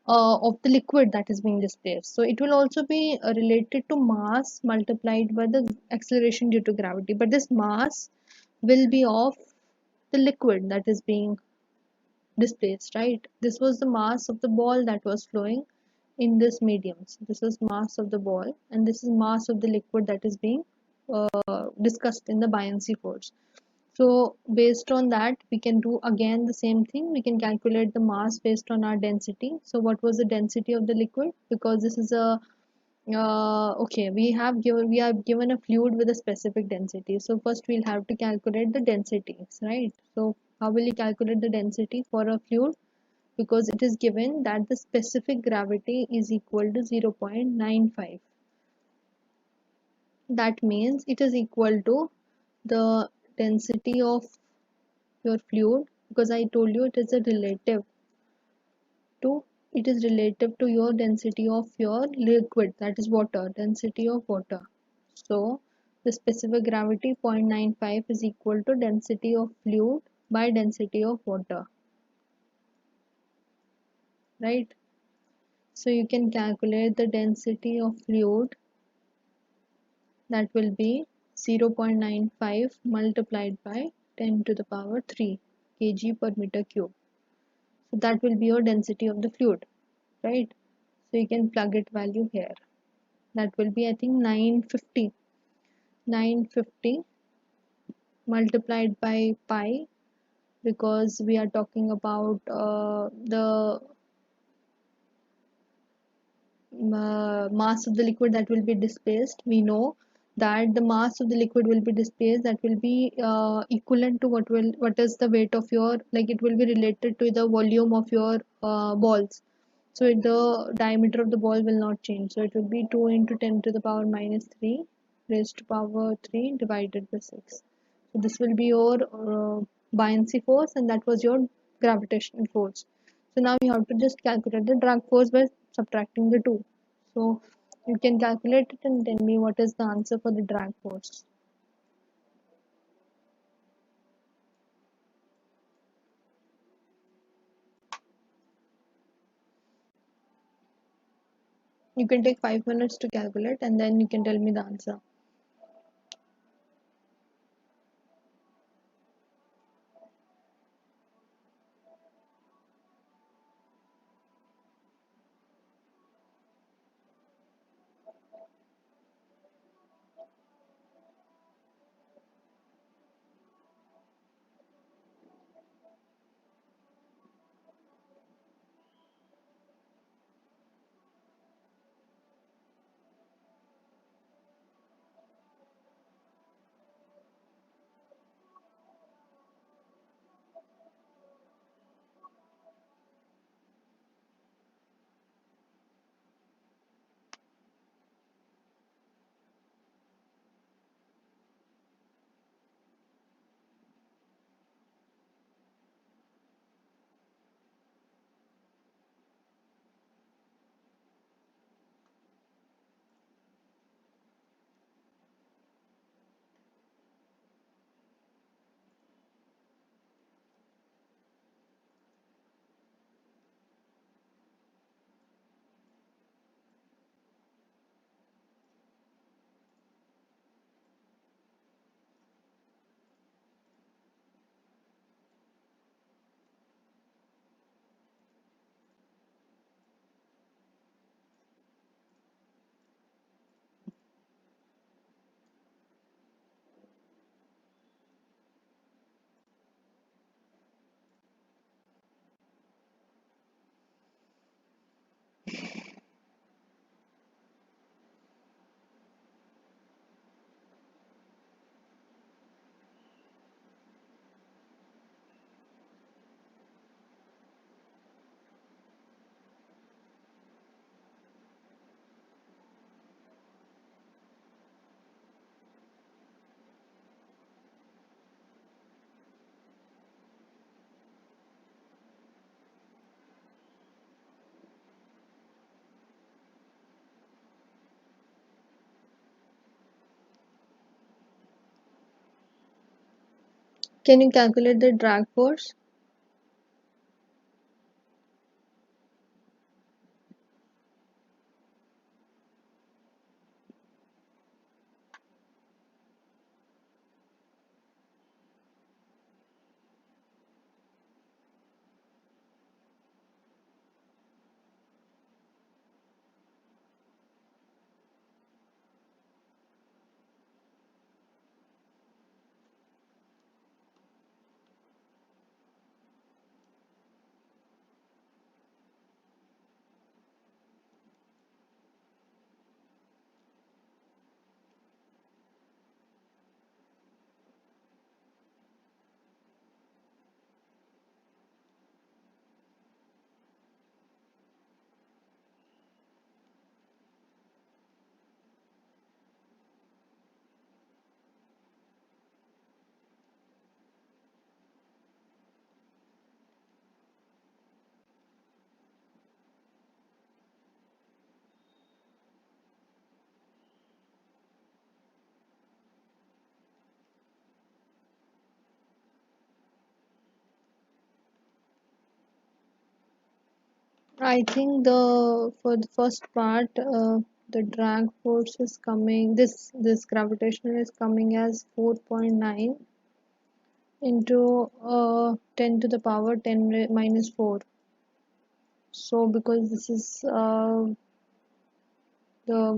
of the liquid that is being displaced. So it will also be related to mass multiplied by the acceleration due to gravity. But this mass will be of the liquid that is being displaced, right? This was the mass of the ball that was flowing in this medium. So this is mass of the ball, and this is mass of the liquid that is being discussed in the buoyancy force. So based on that, we can do again the same thing. We can calculate the mass based on our density. So what was the density of the liquid? Because this is a okay, we have given a fluid with a specific density. So first we'll have to calculate the densities, right? So how will you calculate the density for a fluid? Because it is given that the specific gravity is equal to 0.95. That means it is equal to the density of your fluid, because I told you to it is relative to your density of your liquid, that is water, density of water. So the specific gravity 0.95 is equal to density of fluid by density of water, right? So you can calculate the density of fluid, that will be 0.95 multiplied by 10 to the power 3 kg per meter cube. So that will be your density of the fluid, right? So you can plug it value here. That will be, I think, 950. 950 multiplied by pi, because we are talking about the mass of the liquid that will be displaced. We know that the mass of the liquid will be displaced, that will be equivalent to what is the weight of your, like it will be related to the volume of your balls. So the diameter of the ball will not change. So it will be 2 into 10 to the power minus 3 raised to power 3 divided by 6. So this will be your buoyancy force, and that was your gravitational force. So now you have to just calculate the drag force by subtracting the two. So you can calculate it and tell me what is the answer for the drag force. You can take 5 minutes to calculate, and then you can tell me the answer. Can you calculate the drag force? I think the for the first part, the drag force is coming. This gravitational is coming as 4.9 into 10 to the power 10 minus 4. So because this is the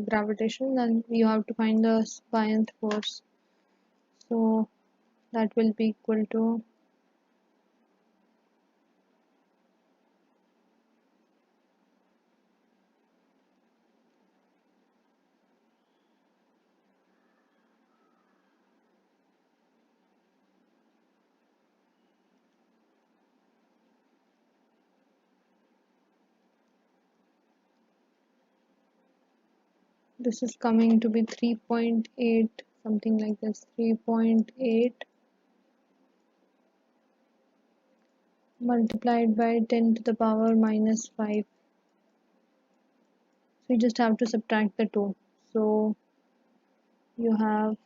gravitation, then you have to find the buoyant force. So that will be equal to, this is coming to be 3.8, something like this, 3.8 multiplied by 10 to the power minus 5. So you just have to subtract the 2. So you have,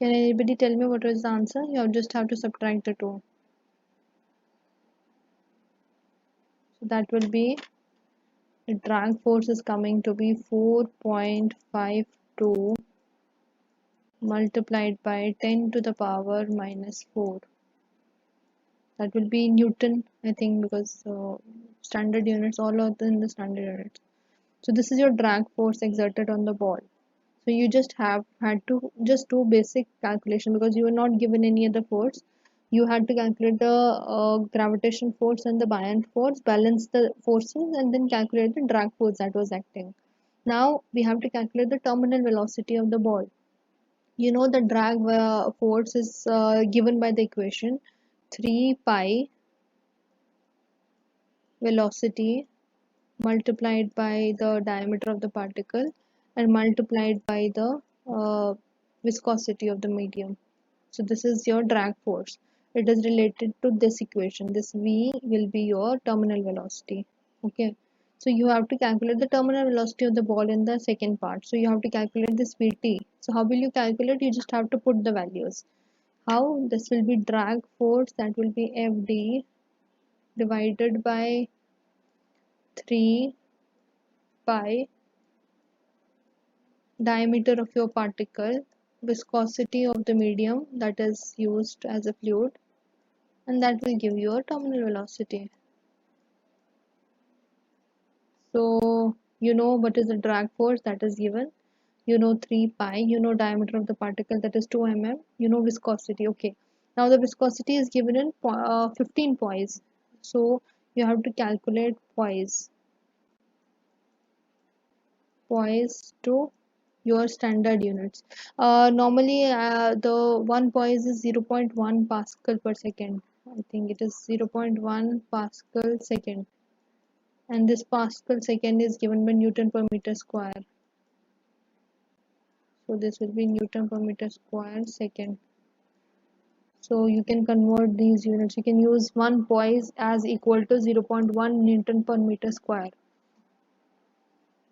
can anybody tell me what was the answer? You just have to subtract the 2. So that will be, the drag force is coming to be 4.52 multiplied by 10 to the power minus 4. That will be Newton, I think, because standard units, all are in the standard units. So this is your drag force exerted on the ball. So you just have had to just do basic calculation because you were not given any other force. You had to calculate the gravitation force and the buoyant force, balance the forces, and then calculate the drag force that was acting. Now we have to calculate the terminal velocity of the ball. You know the drag force is given by the equation 3 pi velocity multiplied by the diameter of the particle and multiplied by the viscosity of the medium. So this is your drag force. It is related to this equation. This V will be your terminal velocity. Okay. So you have to calculate the terminal velocity of the ball in the second part. So you have to calculate this Vt. So how will you calculate? You just have to put the values. How? This will be drag force, that will be Fd divided by 3 pi diameter of your particle, viscosity of the medium that is used as a fluid, and that will give you a terminal velocity. So you know what is the drag force that is given. You know 3 pi, you know diameter of the particle that is 2 mm, you know viscosity. Okay. Now the viscosity is given in 15 poise. So you have to calculate poise to your standard units. Normally, the one poise is 0.1 pascal per second. I think it is 0.1 pascal second, and this pascal second is given by Newton per meter square. So this will be Newton per meter square second. So you can convert these units. You can use 1 poise as equal to 0.1 Newton per meter square.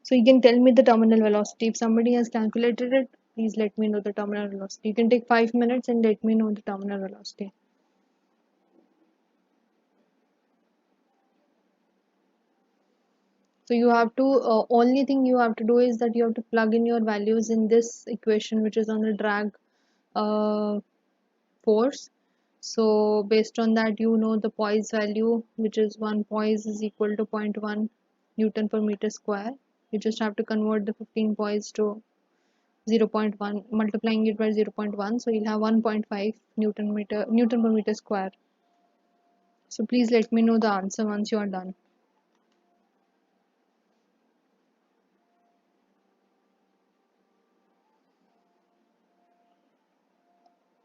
So you can tell me the terminal velocity. If somebody has calculated it, please let me know the terminal velocity. You can take 5 minutes and let me know the terminal velocity. So you have to, only thing you have to do is that you have to plug in your values in this equation, which is on the drag uh, force. So based on that, you know the poise value, which is 1 poise is equal to 0.1 Newton per meter square. You just have to convert the 15 poise to 0.1, multiplying it by 0.1, so you'll have 1.5 Newton per meter square. So please let me know the answer once you are done.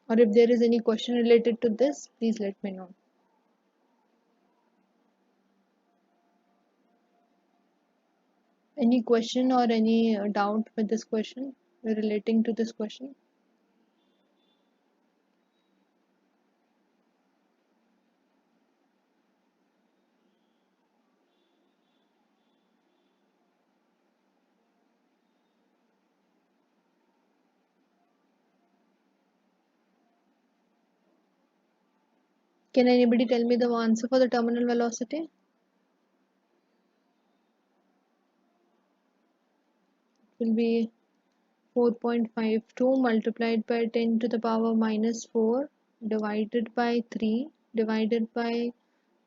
Or if there is any question related to this, please let me know. Any question or any doubt with this question relating to this question? Can anybody tell me the answer for the terminal velocity? It will be 4.52 multiplied by 10 to the power minus 4 divided by 3 divided by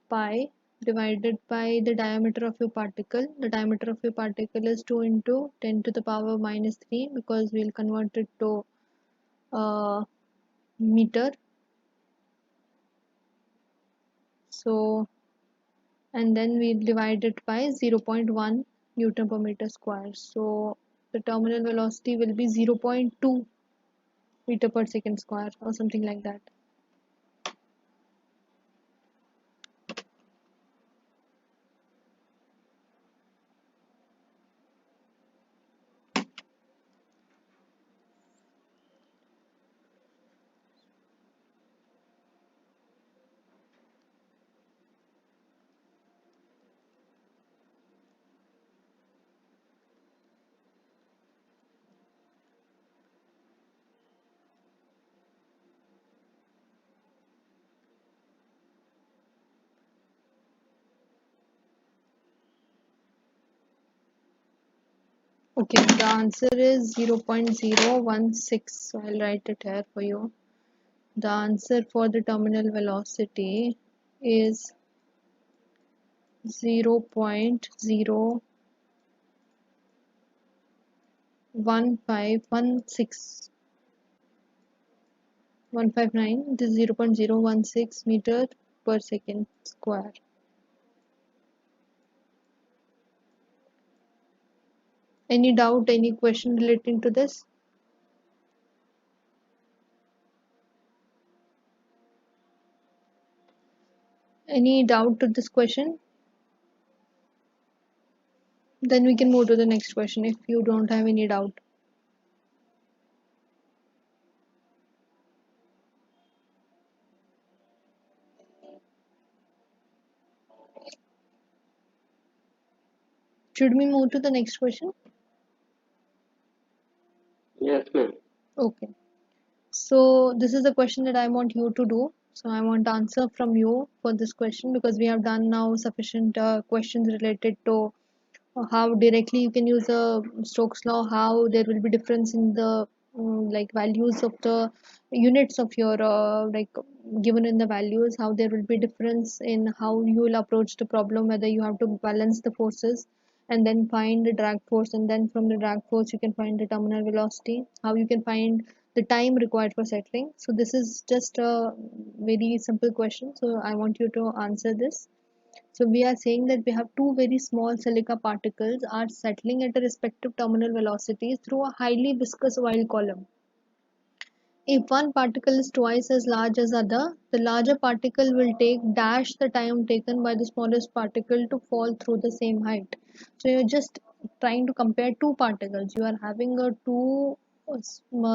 pi divided by the diameter of your particle. The diameter of your particle is 2 into 10 to the power minus 3, because we'll convert it to meter. So, and then we divide it by 0.1 Newton per meter square. So the terminal velocity will be 0.2 meter per second square or something like that. Okay, the answer is 0.016. So I'll write it here for you. The answer for the terminal velocity is 0.01516 159. This is 0.016 meter per second square. Any doubt, any question relating to this? Any doubt to this question? Then we can move to the next question if you don't have any doubt. Should we move to the next question? Yes, ma'am. Okay. So this is the question that I want you to do. So I want answer from you for this question, because we have done now sufficient questions related to how directly you can use a Stokes law, how there will be difference in the like values of the units of your like given in the values, how there will be difference in how you will approach the problem, whether you have to balance the forces and then find the drag force, and then from the drag force you can find the terminal velocity, how you can find the time required for settling. So this is just a very simple question, so I want you to answer this. So we are saying that we have two very small silica particles are settling at a respective terminal velocities through a highly viscous oil column. If one particle is twice as large as other, the larger particle will take dash the time taken by the smallest particle to fall through the same height. So you're just trying to compare two particles. You are having a two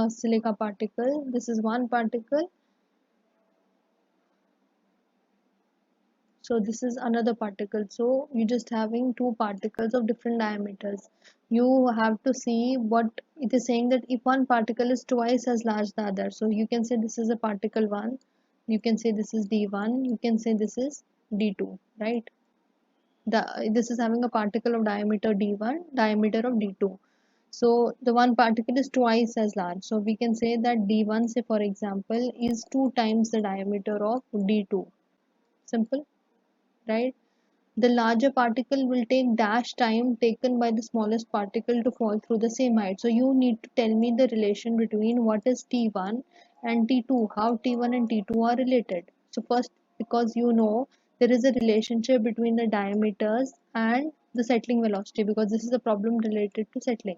silica particle. This is one particle So this is another particle. So you're just having two particles of different diameters. You have to see what it is saying, that if one particle is twice as large the other. So you can say this is a particle 1, you can say this is D1, you can say this is D2, right? This is having a particle of diameter D1, diameter of D2. So the one particle is twice as large. So we can say that D1, say for example, is 2 times the diameter of D2. Simple, right? The larger particle will take dash time taken by the smallest particle to fall through the same height. So you need to tell me the relation between what is T1 and T2, how T1 and T2 are related. So first, because you know there is a relationship between the diameters and the settling velocity, because this is a problem related to settling.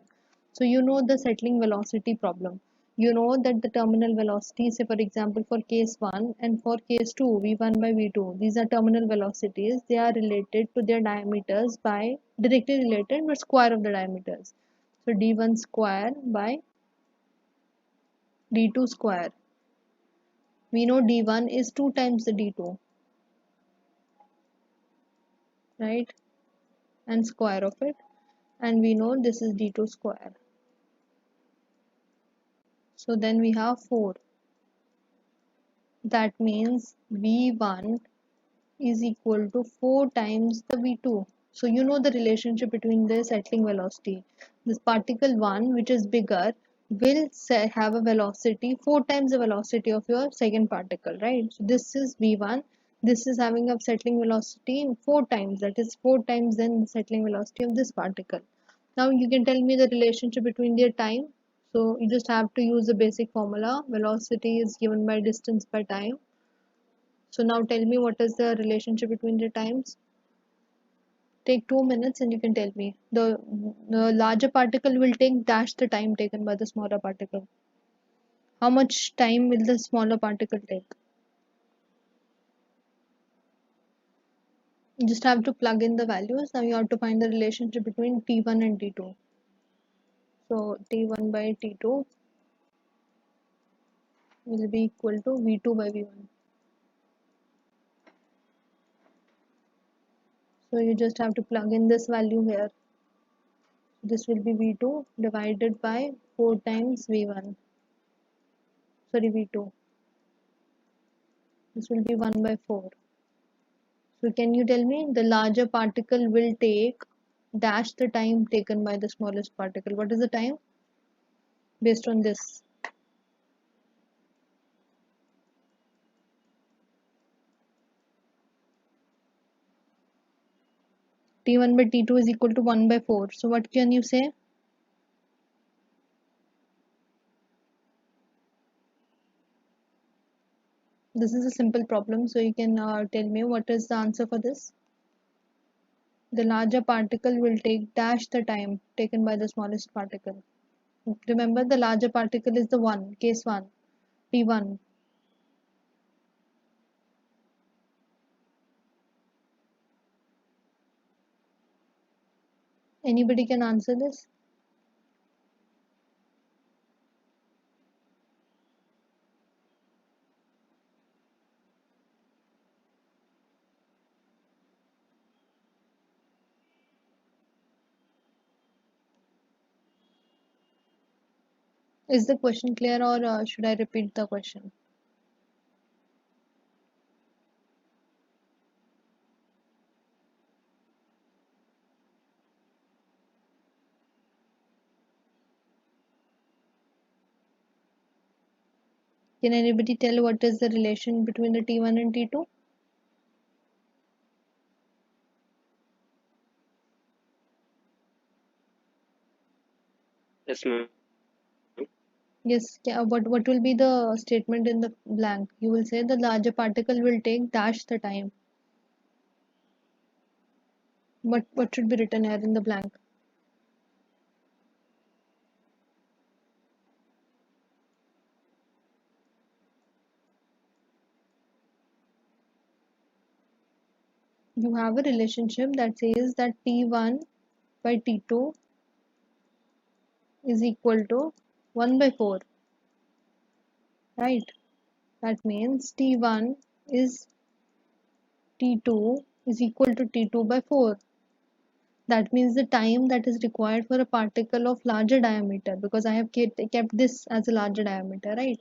So you know the settling velocity problem. You know that the terminal velocity, say for example for case 1 and for case 2, V1 by V2, these are terminal velocities. They are related to their diameters by, directly related, but square of the diameters. So D1 square by D2 square. We know D1 is 2 times the D2, right? And square of it. And we know this is D2 square. So then we have 4. That means V1 is equal to 4 times the V2. So you know the relationship between the settling velocity. This particle 1, which is bigger, will have a velocity 4 times the velocity of your second particle, right? So this is V1. This is having a settling velocity 4 times, that is 4 times then the settling velocity of this particle. Now you can tell me the relationship between their time. So you just have to use the basic formula. Velocity is given by distance by time. So now tell me what is the relationship between the times. Take 2 minutes and you can tell me. The larger particle will take dash the time taken by the smaller particle. How much time will the smaller particle take? You just have to plug in the values. Now you have to find the relationship between T1 and T2. So T1 by T2 will be equal to V2 by V1. So you just have to plug in this value here. This will be V2 divided by 4 times V1. Sorry, V2. This will be 1 by 4. So can you tell me the larger particle will take dash the time taken by the smallest particle? What is the time based on this? T1 by T2 is equal to 1 by 4. So what can you say? This is a simple problem. So you can tell me what is the answer for this. The larger particle will take dash the time taken by the smallest particle. Remember the larger particle is the 1, case 1, T1. Anybody can answer this? Is the question clear, or should I repeat the question? Can anybody tell what is the relation between the T1 and T2? Yes, ma'am. Yes, what will be the statement in the blank? You will say the larger particle will take dash the time. What should be written here in the blank? You have a relationship that says that T1 by T2 is equal to 1 by 4, right? That means T1 is T2 is equal to T2 by 4. That means the time that is required for a particle of larger diameter, because I have kept this as a larger diameter, right?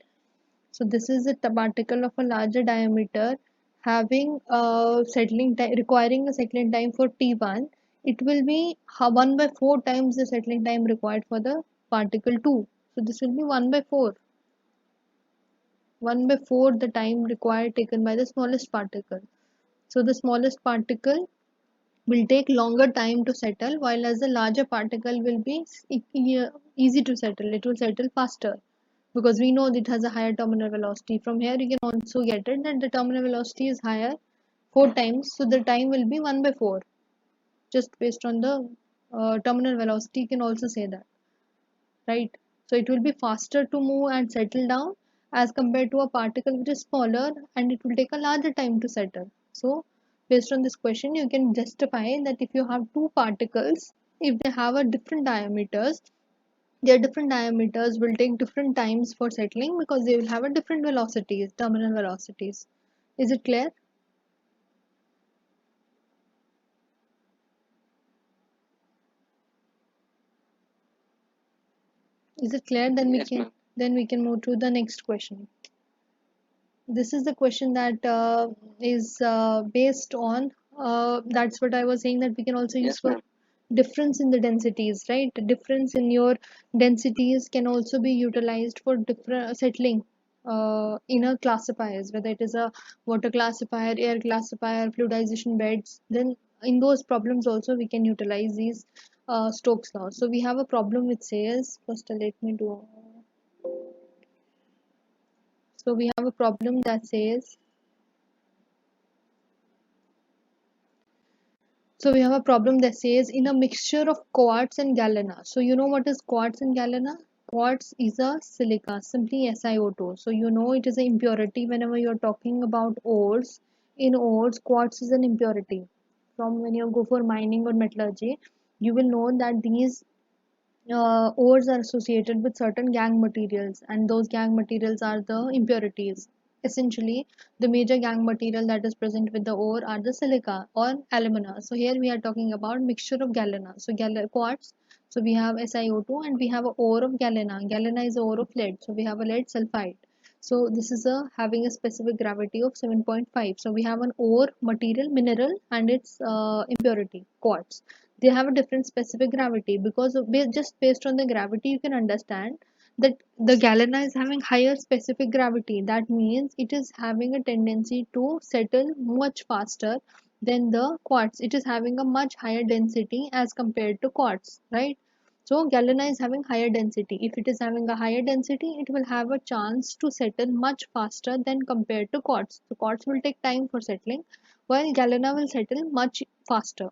So this is a particle of a larger diameter having a settling time, requiring a settling time for T1. It will be 1 by 4 times the settling time required for the particle 2. So this will be 1 by 4. 1 by 4 the time required taken by the smallest particle. So the smallest particle will take longer time to settle, while as the larger particle will be easy to settle. It will settle faster because we know that it has a higher terminal velocity. From here you can also get it that the terminal velocity is higher 4 times, so the time will be 1 by 4, just based on the terminal velocity. You can also say that, right? So it will be faster to move and settle down as compared to a particle which is smaller, and it will take a larger time to settle. So based on this question you can justify that if you have two particles, if they have a different diameters, their different diameters will take different times for settling because they will have a different velocities, terminal velocities. Is it clear? Is it clear? Then we can move to the next question. This is the question that is based on that's what I was saying, that we can also use for difference in the densities, right? Difference in your densities can also be utilized for different settling in a classifiers, whether it is a water classifier, air classifier, fluidization beds. Then in those problems also we can utilize these Stokes law. So we have a problem which says, first let me do, so we have a problem that says, so we have a problem that says in a mixture of quartz and galena. So you know what is quartz and galena? Quartz is a silica, simply SiO2. So you know it is an impurity whenever you're talking about ores. In ores, quartz is an impurity. From when you go for mining or metallurgy, you will know that these ores are associated with certain gang materials, and those gang materials are the impurities. Essentially, the major gang material that is present with the ore are the silica or alumina. So here we are talking about mixture of galena. So quartz. So we have SiO2 and we have a ore of galena. Galena is a ore of lead. So we have a lead sulfide. So this is a having a specific gravity of 7.5. So we have an ore material mineral and its impurity quartz. They have a different specific gravity because of just based on the gravity you can understand that the galena is having higher specific gravity. That means it is having a tendency to settle much faster than the quartz. It is having a much higher density as compared to quartz, right? So galena is having higher density. If it is having a higher density, it will have a chance to settle much faster than compared to quartz. So quartz will take time for settling, while galena will settle much faster.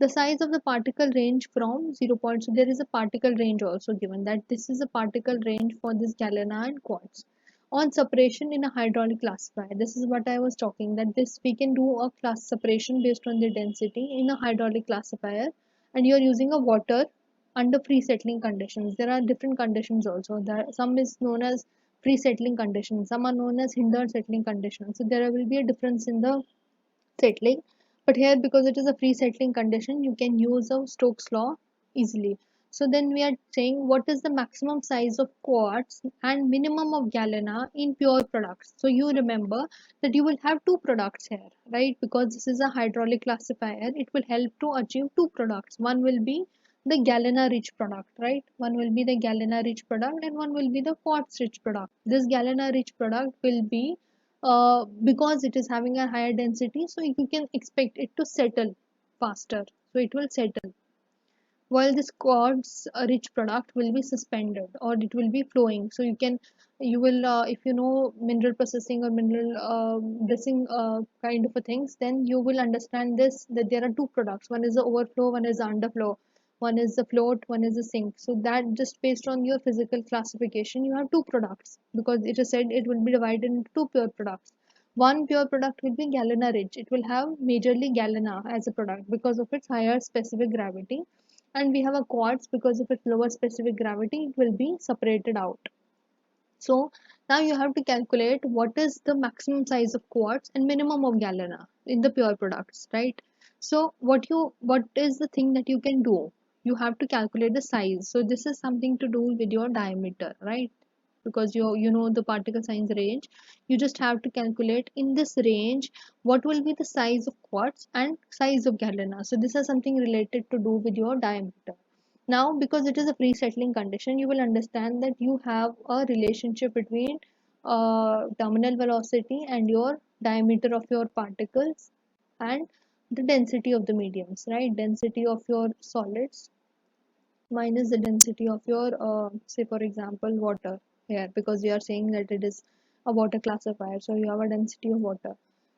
The size of the particle range from 0. So there is a particle range also given, that this is a particle range for this galena and quartz. On separation in a hydraulic classifier, this is what I was talking, that this we can do a class separation based on the density in a hydraulic classifier, and you are using a water under free settling conditions. There are different conditions also. There some is known as free settling conditions, some are known as hindered settling conditions. So there will be a difference in the settling, but here because it is a free settling condition you can use a Stokes law easily. So then we are saying what is the maximum size of quartz and minimum of galena in pure products. So you remember that you will have two products here, right? Because this is a hydraulic classifier, it will help to achieve two products. One will be the galena rich product, right? One will be the galena rich product and one will be the quartz rich product. This galena rich product will be because it is having a higher density, so you can expect it to settle faster. So it will settle, while this quartz rich product will be suspended or it will be flowing. So you will if you know mineral processing or mineral dressing kind of a things, then you will understand this, that there are two products. One is the overflow, one is the underflow, one is the float, one is the sink. So that just based on your physical classification you have two products, because it is said it will be divided into two pure products. One pure product will be galena rich, it will have majorly galena as a product because of its higher specific gravity, and we have a quartz because of its lower specific gravity it will be separated out. So now you have to calculate what is the maximum size of quartz and minimum of galena in the pure products, right? So what is the thing that you can do? You have to calculate the size. So this is something to do with your diameter, right? Because you know the particle size range. You just have to calculate in this range what will be the size of quartz and size of galena. So this is something related to do with your diameter. Now, because it is a free settling condition, you will understand that you have a relationship between terminal velocity and your diameter of your particles and the density of the mediums, right? Density of your solids minus the density of your, say for example, water here, because we are saying that it is a water classifier. So you have a density of water.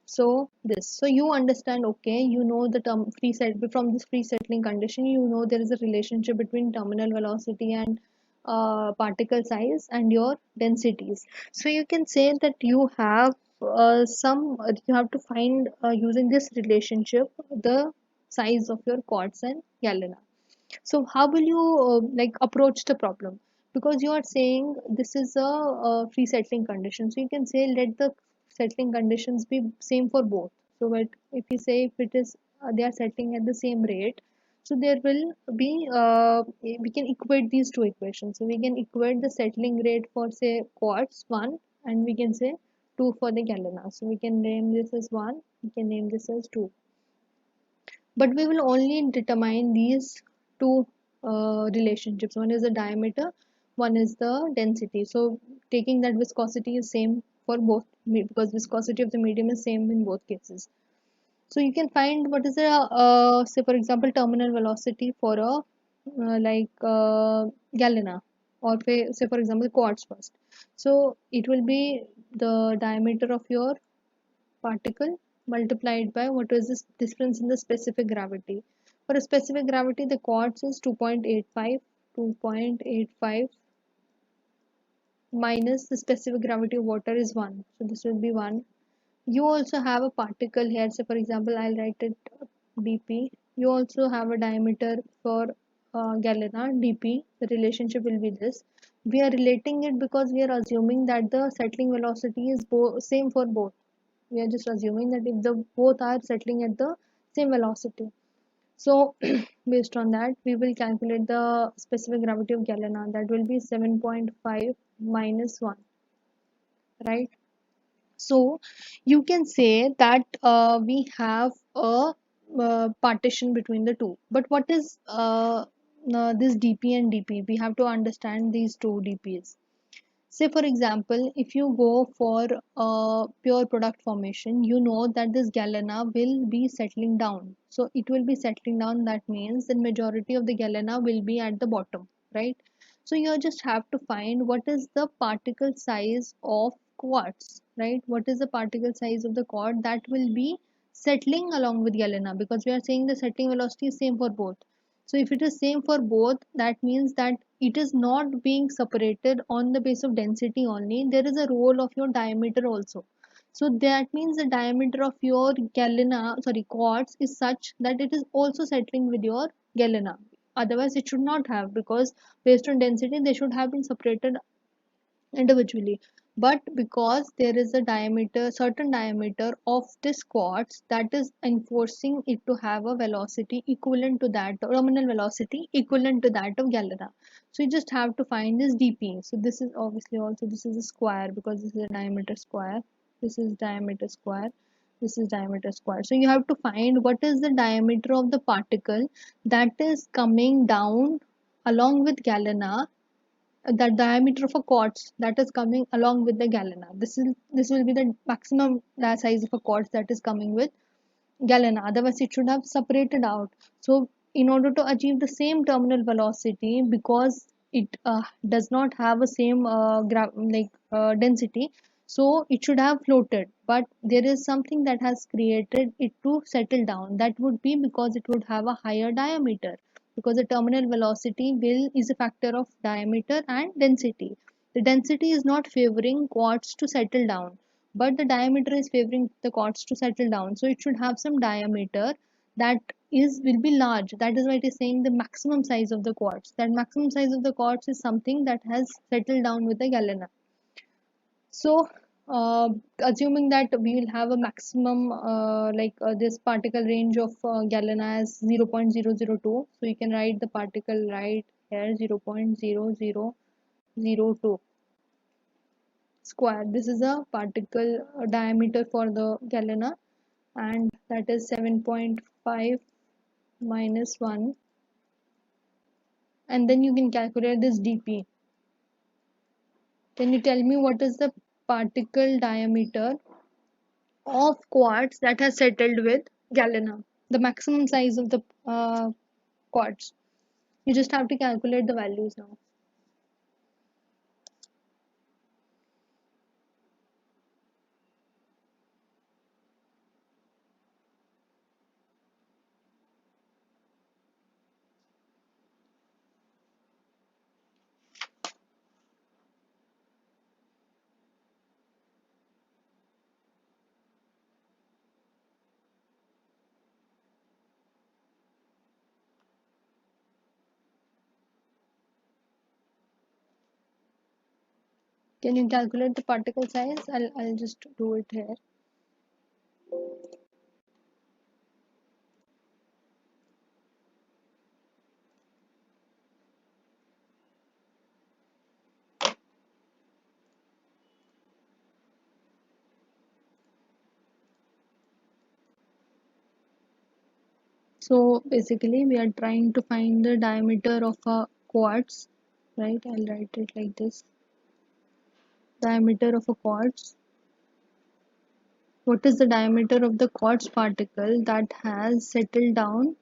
So this, so you understand, okay, you know the term free set from this free settling condition, you know there is a relationship between terminal velocity and particle size and your densities. So you can say that you have you have to find using this relationship the size of your quartz and galena. So how will you like approach the problem? Because you are saying this is a free settling condition. So you can say let the settling conditions be same for both. So but if you say if it is they are settling at the same rate, so there will be we can equate these two equations. So we can equate the settling rate for say quartz 1 and we can say 2 for the galena. So we can name this as 1, we can name this as 2, but we will only determine these two relationships. One is the diameter, one is the density. So taking that viscosity is same for both because viscosity of the medium is same in both cases. So you can find what is the say for example terminal velocity for a galena, or say for example quartz first. So it will be the diameter of your particle multiplied by what is this difference in the specific gravity. For a specific gravity, the quartz is 2.85, 2.85 minus the specific gravity of water is 1. So this will be 1. You also have a particle here. So for example, I'll write it dp. You also have a diameter for galena dp. The relationship will be this. We are relating it because we are assuming that the settling velocity is same for both. We are just assuming that if the both are settling at the same velocity. So based on that, we will calculate the specific gravity of galena. That will be 7.5 minus 1, right? So you can say that we have a partition between the two. But what is this dp and dp? We have to understand these two dp's. Say for example, if you go for a pure product formation, you know that this galena will be settling down. So it will be settling down. That means the majority of the galena will be at the bottom, right? So you just have to find what is the particle size of quartz, right? What is the particle size of the quartz that will be settling along with galena, because we are saying the settling velocity is same for both. So if it is same for both, that means that it is not being separated on the base of density only. There is a role of your diameter also. So that means the diameter of your galena, sorry, quartz is such that it is also settling with your galena. Otherwise, it should not have, because based on density, they should have been separated individually. But because there is a diameter, certain diameter of this quartz that is enforcing it to have a velocity equivalent to that, terminal velocity equivalent to that of galena. So you just have to find this dp. So this is obviously also, this is a square because this is a diameter square, this is diameter square, this is diameter square. So you have to find what is the diameter of the particle that is coming down along with galena, the diameter of a quartz that is coming along with the galena. This will be the maximum size of a quartz that is coming with galena. Otherwise, it should have separated out. So, in order to achieve the same terminal velocity, because it does not have a same density, so it should have floated. But there is something that has created it to settle down. That would be because it would have a higher diameter. Because the terminal velocity will is a factor of diameter and density. The density is not favoring quartz to settle down, but the diameter is favoring the quartz to settle down. So it should have some diameter that is will be large. That is why it is saying the maximum size of the quartz. That maximum size of the quartz is something that has settled down with the galena. So, assuming that we will have a maximum this particle range of Galen as 0.002, so you can write the particle right here 0.0002 square. This is a particle diameter for the galena, and that is 7.5 minus 1, and then you can calculate this dp. Can you tell me what is the particle diameter of quartz that has settled with galena? The maximum size of the quartz. You just have to calculate the values now. Can you calculate the particle size? I'll just do it here. So basically we are trying to find the diameter of a quartz, right? I'll write it like this. Diameter of a quartz. What is the diameter of the quartz particle that has settled down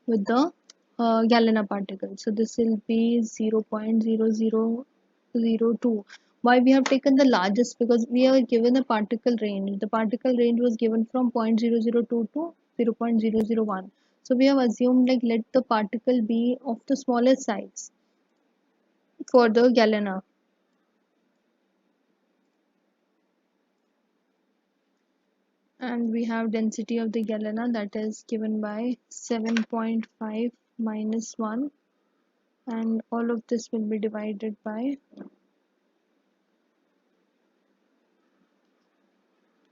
with the galena particle? So this will be 0.0002. Why we have taken the largest? Because we are given a particle range. The particle range was given from 0.0002 to 0.001. So we have assumed like let the particle be of the smallest size for the galena. And we have density of the galena that is given by 7.5 minus 1, and all of this will be divided by,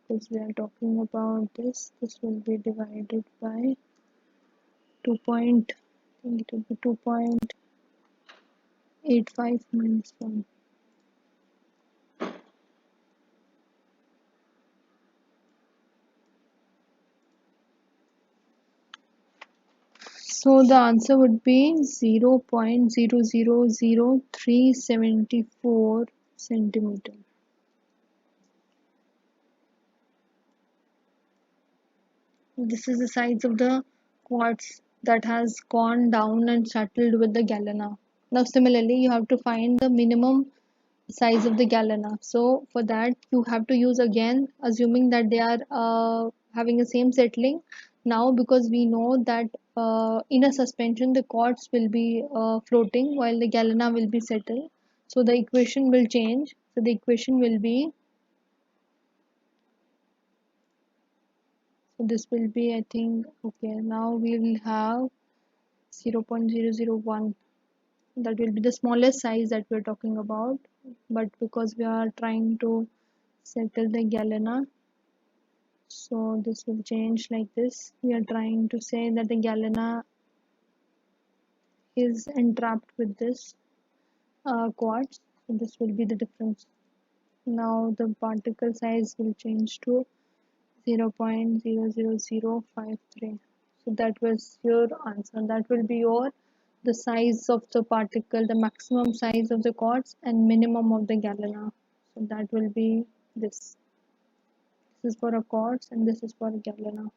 because we are talking about this will be divided by 2 point, I think it will be 2.85 minus 1. So the answer would be 0.000374 centimeter. This is the size of the quartz that has gone down and settled with the galena. Now similarly you have to find the minimum size of the galena. So for that you have to use again, assuming that they are having the same settling. Now because we know that in a suspension the quartz will be floating while the galena will be settled. So the equation will change. So the equation will be, so this will be, I think, okay, now we will have 0.001. That will be the smallest size that we're talking about, but because we are trying to settle the galena, so this will change like this. We are trying to say that the galena is entrapped with this quartz, so this will be the difference. Now the particle size will change to 0.00053. So that was your answer. That will be your the size of the particle, the maximum size of the quartz and minimum of the galena. So that will be this. This is for a quartz and this is for a galena.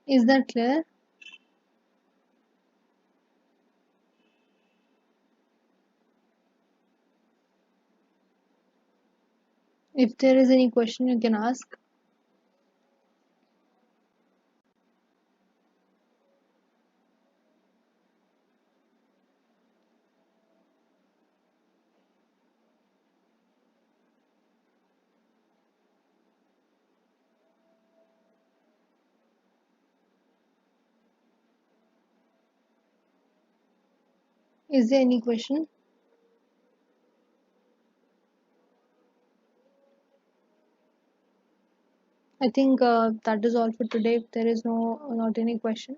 Is that clear? If there is any question, you can ask. Is there any question? I think that is all for today. If there is not any question.